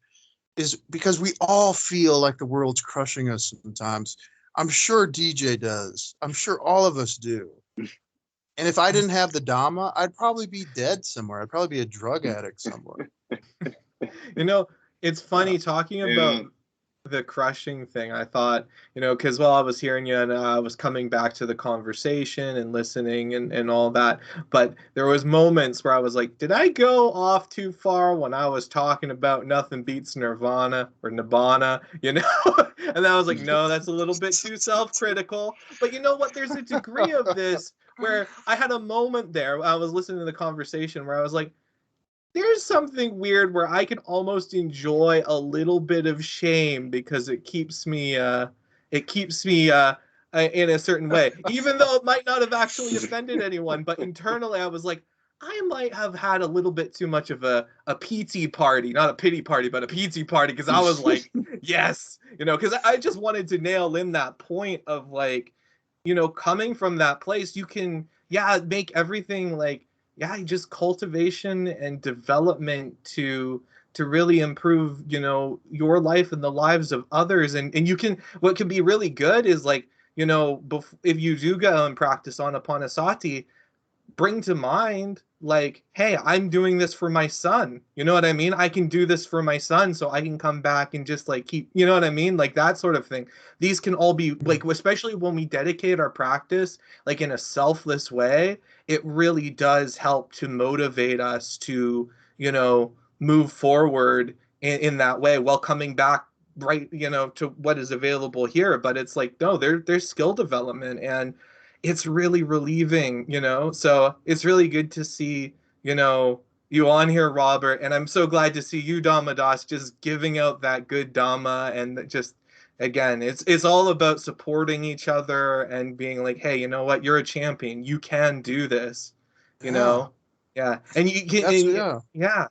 Speaker 1: is because we all feel like the world's crushing us sometimes. I'm sure DJ does. I'm sure all of us do. And if I didn't have the Dhamma, I'd probably be dead somewhere. I'd probably be a drug addict somewhere.
Speaker 3: You know, it's funny talking about
Speaker 2: Yeah.
Speaker 3: the crushing thing. I thought, because while I was hearing you and I was coming back to the conversation and listening and all that, but there was moments where I was like, did I go off too far when I was talking about nothing beats Nirvana or Nibbana, And I was like, no, that's a little bit too self-critical. But you know what? There's a degree of this where I had a moment there. I was listening to the conversation where I was like, there's something weird where I can almost enjoy a little bit of shame because it keeps me in a certain way, even though it might not have actually offended anyone. But internally, I was like, I might have had a little bit too much of a PT party, not a pity party, but a PT party, because I was like, yes, because I just wanted to nail in that point of like, coming from that place, you can, make everything like, just cultivation and development to really improve, your life and the lives of others. And you can, what can be really good is like, if you do go and practice Anapanasati, bring to mind like, hey, I'm doing this for my son. You know what I mean? I can do this for my son, so I can come back and just like keep, you know what I mean? Like that sort of thing. These can all be like, especially when we dedicate our practice like in a selfless way, it really does help to motivate us to, move forward in that way while coming back right, to what is available here. But it's like, no, there's skill development, and it's really relieving, so it's really good to see, you on here, Robert, and I'm so glad to see you, Dhammadas, just giving out that good Dhamma. And just, again, it's all about supporting each other and being like, hey, you know what, you're a champion, you can do this,
Speaker 1: Yeah.
Speaker 3: and you can,
Speaker 1: Yeah.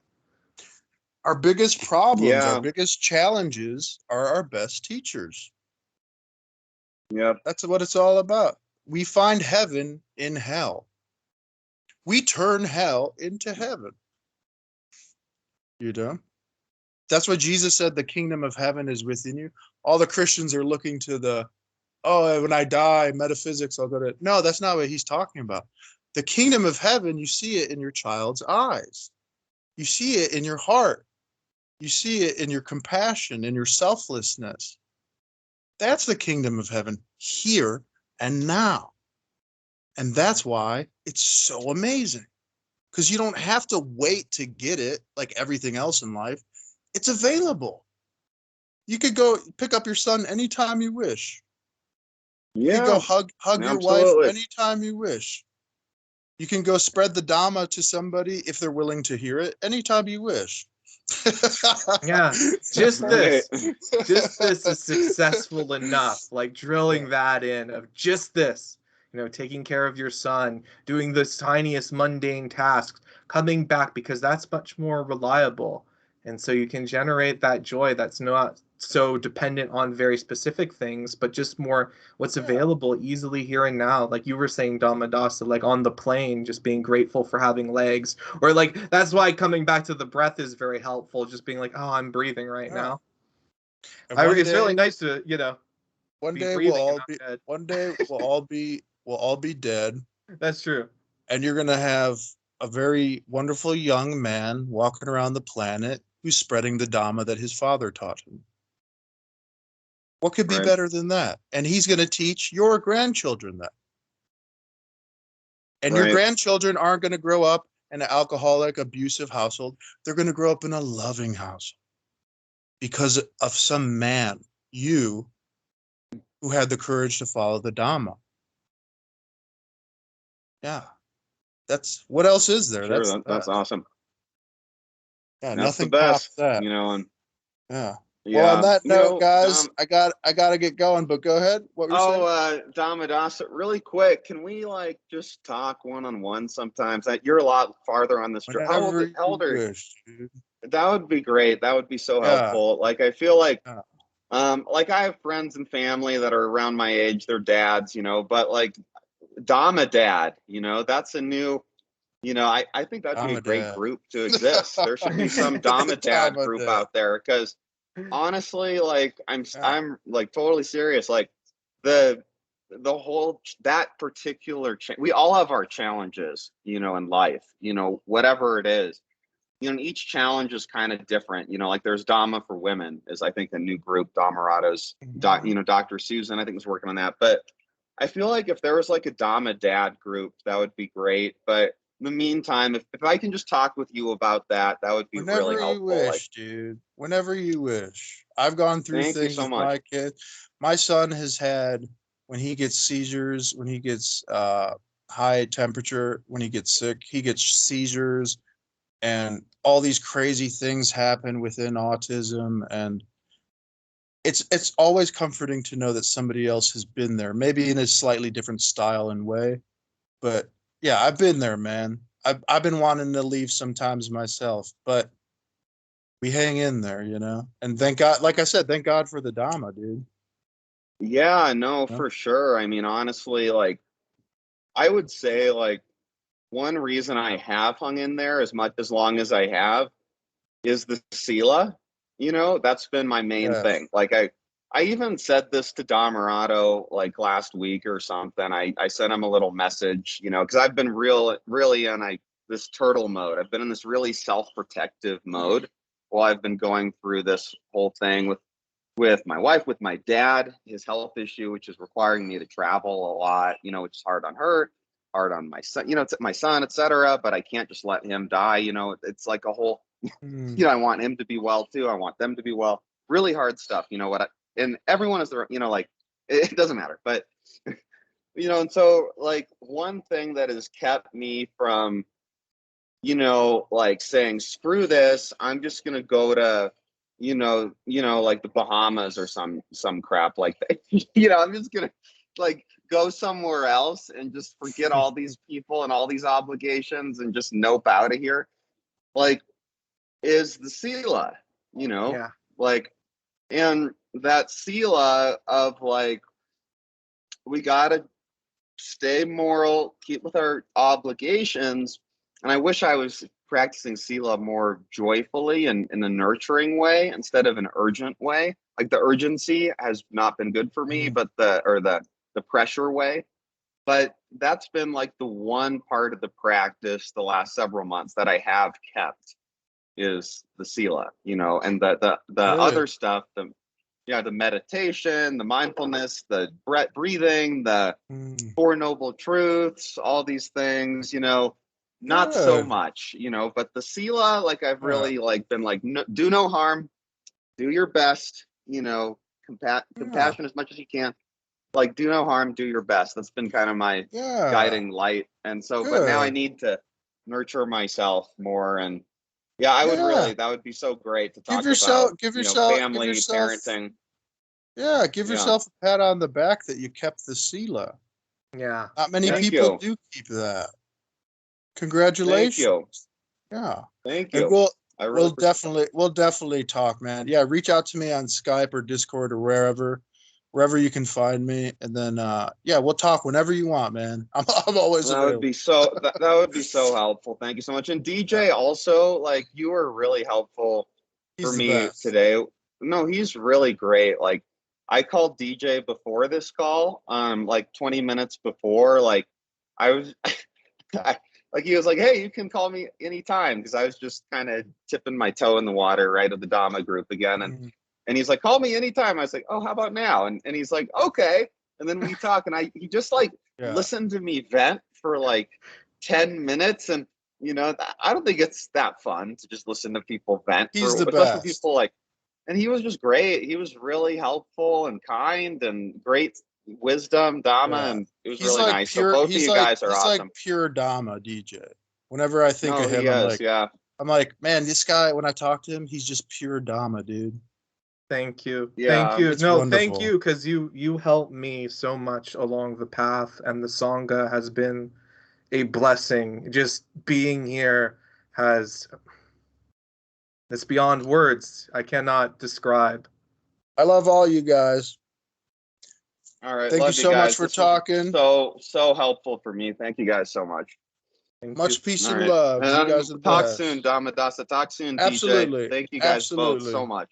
Speaker 1: Our biggest problems, our
Speaker 2: Yeah.
Speaker 1: biggest challenges are our best teachers.
Speaker 2: Yep.
Speaker 1: That's what it's all about. We find heaven in hell. We turn hell into heaven. That's what Jesus said, the kingdom of heaven is within you. All the Christians are looking to when I die, metaphysics, I'll go to. No, that's not what he's talking about. The kingdom of heaven, you see it in your child's eyes. You see it in your heart. You see it in your compassion, in your selflessness. That's the kingdom of heaven here and now. And that's why it's so amazing. Because you don't have to wait to get it like everything else in life. It's available. You could go pick up your son anytime you wish. You could go hug your wife anytime you wish. You can go spread the Dhamma to somebody if they're willing to hear it anytime you wish.
Speaker 3: Just this is successful enough, like drilling that in of just this, taking care of your son, doing the tiniest mundane tasks, coming back, because that's much more reliable. And so you can generate that joy that's not so dependent on very specific things, but just more what's available easily here and now. Like you were saying, Dhammadasa, like on the plane, just being grateful for having legs. Or like, that's why coming back to the breath is very helpful. Just being like, oh, I'm breathing right now. It's really nice to,
Speaker 1: one
Speaker 3: be
Speaker 1: day
Speaker 3: breathing
Speaker 1: we'll
Speaker 3: and
Speaker 1: all
Speaker 3: not
Speaker 1: be
Speaker 3: dead.
Speaker 1: one day we'll all be dead.
Speaker 3: That's true.
Speaker 1: And you're gonna have a very wonderful young man walking around the planet who's spreading the Dhamma that his father taught him. What could be better than that? And he's going to teach your grandchildren that. And your grandchildren aren't going to grow up in an alcoholic, abusive household. They're going to grow up in a loving house because of some man, you, who had the courage to follow the Dhamma. Yeah. That's what else is there?
Speaker 2: Sure, that's awesome.
Speaker 1: Yeah,
Speaker 2: that's
Speaker 1: nothing
Speaker 2: the best,
Speaker 1: tops that.
Speaker 2: And
Speaker 1: yeah. Well, on that note, guys, I got to get going, but go ahead. What were you saying?
Speaker 2: Dhammadasa, really quick, can we like just talk one-on-one sometimes? You're a lot farther on this trip. How old are you? That would be great. That would be so helpful. Like I feel like like I have friends and family that are around my age, they're dads, but like Dhamma Dad, that's a new, I think that'd be a
Speaker 1: Dhamma
Speaker 2: great
Speaker 1: Dad.
Speaker 2: group to exist. There should be some Dhamma Dad
Speaker 1: Dhamma
Speaker 2: group
Speaker 1: Dad.
Speaker 2: out there, because honestly, like
Speaker 1: Yeah.
Speaker 2: I'm like totally serious. Like the whole that particular we all have our challenges, in life, whatever it is. And each challenge is kind of different. Like there's Dhamma for women is I think a new group, Dhammarato's. Dr. Susan I think was working on that. But I feel like if there was like a Dhamma Dad group, that would be great. But in the meantime, if I can just talk with you about that, that would be really
Speaker 1: Whenever you
Speaker 2: helpful.
Speaker 1: wish, dude. Whenever you wish. I've gone through
Speaker 2: Thank you
Speaker 1: things
Speaker 2: so
Speaker 1: with
Speaker 2: much.
Speaker 1: my kid. My son has had, when he gets seizures, when he gets high temperature, when he gets sick, he gets seizures, and all these crazy things happen within autism. And it's always comforting to know that somebody else has been there, maybe in a slightly different style and way. But yeah, I've been there, man. I've been wanting to leave sometimes myself, but we hang in there, And thank God, like I said, thank God for the Dhamma, dude.
Speaker 2: Yeah, no,
Speaker 1: Yeah.
Speaker 2: for sure. I mean, honestly, like I would say like one reason I have hung in there as long as I have is the Sila. That's been my main
Speaker 1: Yes.
Speaker 2: thing. Like I even said this to Dhammarato like last week or something. I sent him a little message, because I've been really in this turtle mode. I've been in this really self-protective mode while I've been going through this whole thing with my wife, with my dad, his health issue, which is requiring me to travel a lot, which is hard on her, hard on my son, it's my son, etc. But I can't just let him die. It's like a whole, I want him to be well too. I want them to be well. Really hard stuff. And everyone is there, like it doesn't matter. But, and so like one thing that has kept me from, like saying, screw this, I'm just going to go to, like the Bahamas or some crap like that. I'm just going to like go somewhere else and just forget all these people and all these obligations and just nope out of here. Like, is the Sila,
Speaker 3: Yeah.
Speaker 2: like, and that Sila of like, we got to stay moral, keep with our obligations. And I wish I was practicing Sila more joyfully and in a nurturing way instead of an urgent way. Like the urgency has not been good for me, but the pressure way. But that's been like the one part of the practice the last several months that I have kept is the Sila, and the other stuff, the meditation, the mindfulness, the breathing, the Four Noble Truths, all these things, not so much, but the Sila, like I've really like been like, do no harm, do your best, compassion as much as you can, like do no harm, do your best. That's been kind of my guiding light. And so, but now I need to nurture myself more. And yeah, I would really, that would be so great to talk about, family, parenting.
Speaker 1: Yeah, give yourself a pat on the back that you kept the Sila.
Speaker 3: Yeah.
Speaker 1: Not many people do keep that. Congratulations.
Speaker 2: Thank you.
Speaker 1: Yeah.
Speaker 2: Thank you.
Speaker 1: And we'll definitely talk, man. Yeah, reach out to me on Skype or Discord or wherever you can find me, and then we'll talk whenever you want, man. I'm always available.
Speaker 2: That would be so helpful. Thank you so much. And DJ also, like, you were really helpful for me today. No, he's really great. Like, I called DJ before this call, like 20 minutes before. Like, I was like, he was like, hey, you can call me anytime, because I was just kind of tipping my toe in the water, right, of the Dhamma group again. And he's like, call me anytime. I was like, oh, how about now? And he's like, okay. And then we talk, and he just like listened to me vent for like 10 minutes. And, I don't think it's that fun to just listen to people vent.
Speaker 1: He's the
Speaker 2: especially
Speaker 1: best.
Speaker 2: People like, and he was just great. He was really helpful and kind and great wisdom, Dhamma, and it was really nice. So both of you guys are awesome.
Speaker 1: He's like pure Dhamma, DJ. Whenever I think of him, I'm like, man, this guy, when I talk to him, he's just pure Dhamma, dude.
Speaker 3: Thank you.
Speaker 2: Yeah,
Speaker 3: thank you.
Speaker 1: it's wonderful.
Speaker 3: Thank you, because you helped me so much along the path, and the Sangha has been a blessing. Just being here it's beyond words. I cannot describe.
Speaker 1: I love all you guys.
Speaker 2: All right.
Speaker 1: Thank you
Speaker 2: Love
Speaker 1: so
Speaker 2: guys.
Speaker 1: much for
Speaker 2: This was
Speaker 1: talking.
Speaker 2: so helpful for me. Thank you guys so much.
Speaker 3: Thank
Speaker 1: Much
Speaker 3: you.
Speaker 1: peace
Speaker 2: All
Speaker 1: and
Speaker 2: right.
Speaker 1: love. You
Speaker 2: And
Speaker 1: guys are the
Speaker 2: talk
Speaker 1: best.
Speaker 2: soon, Dhammadasa. Talk soon, DJ.
Speaker 1: Absolutely.
Speaker 2: Thank you guys both
Speaker 1: Absolutely.
Speaker 2: so much.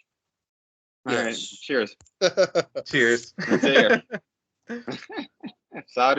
Speaker 2: All right.
Speaker 1: Yes.
Speaker 2: Cheers.
Speaker 3: Cheers.
Speaker 2: See ya. Saudi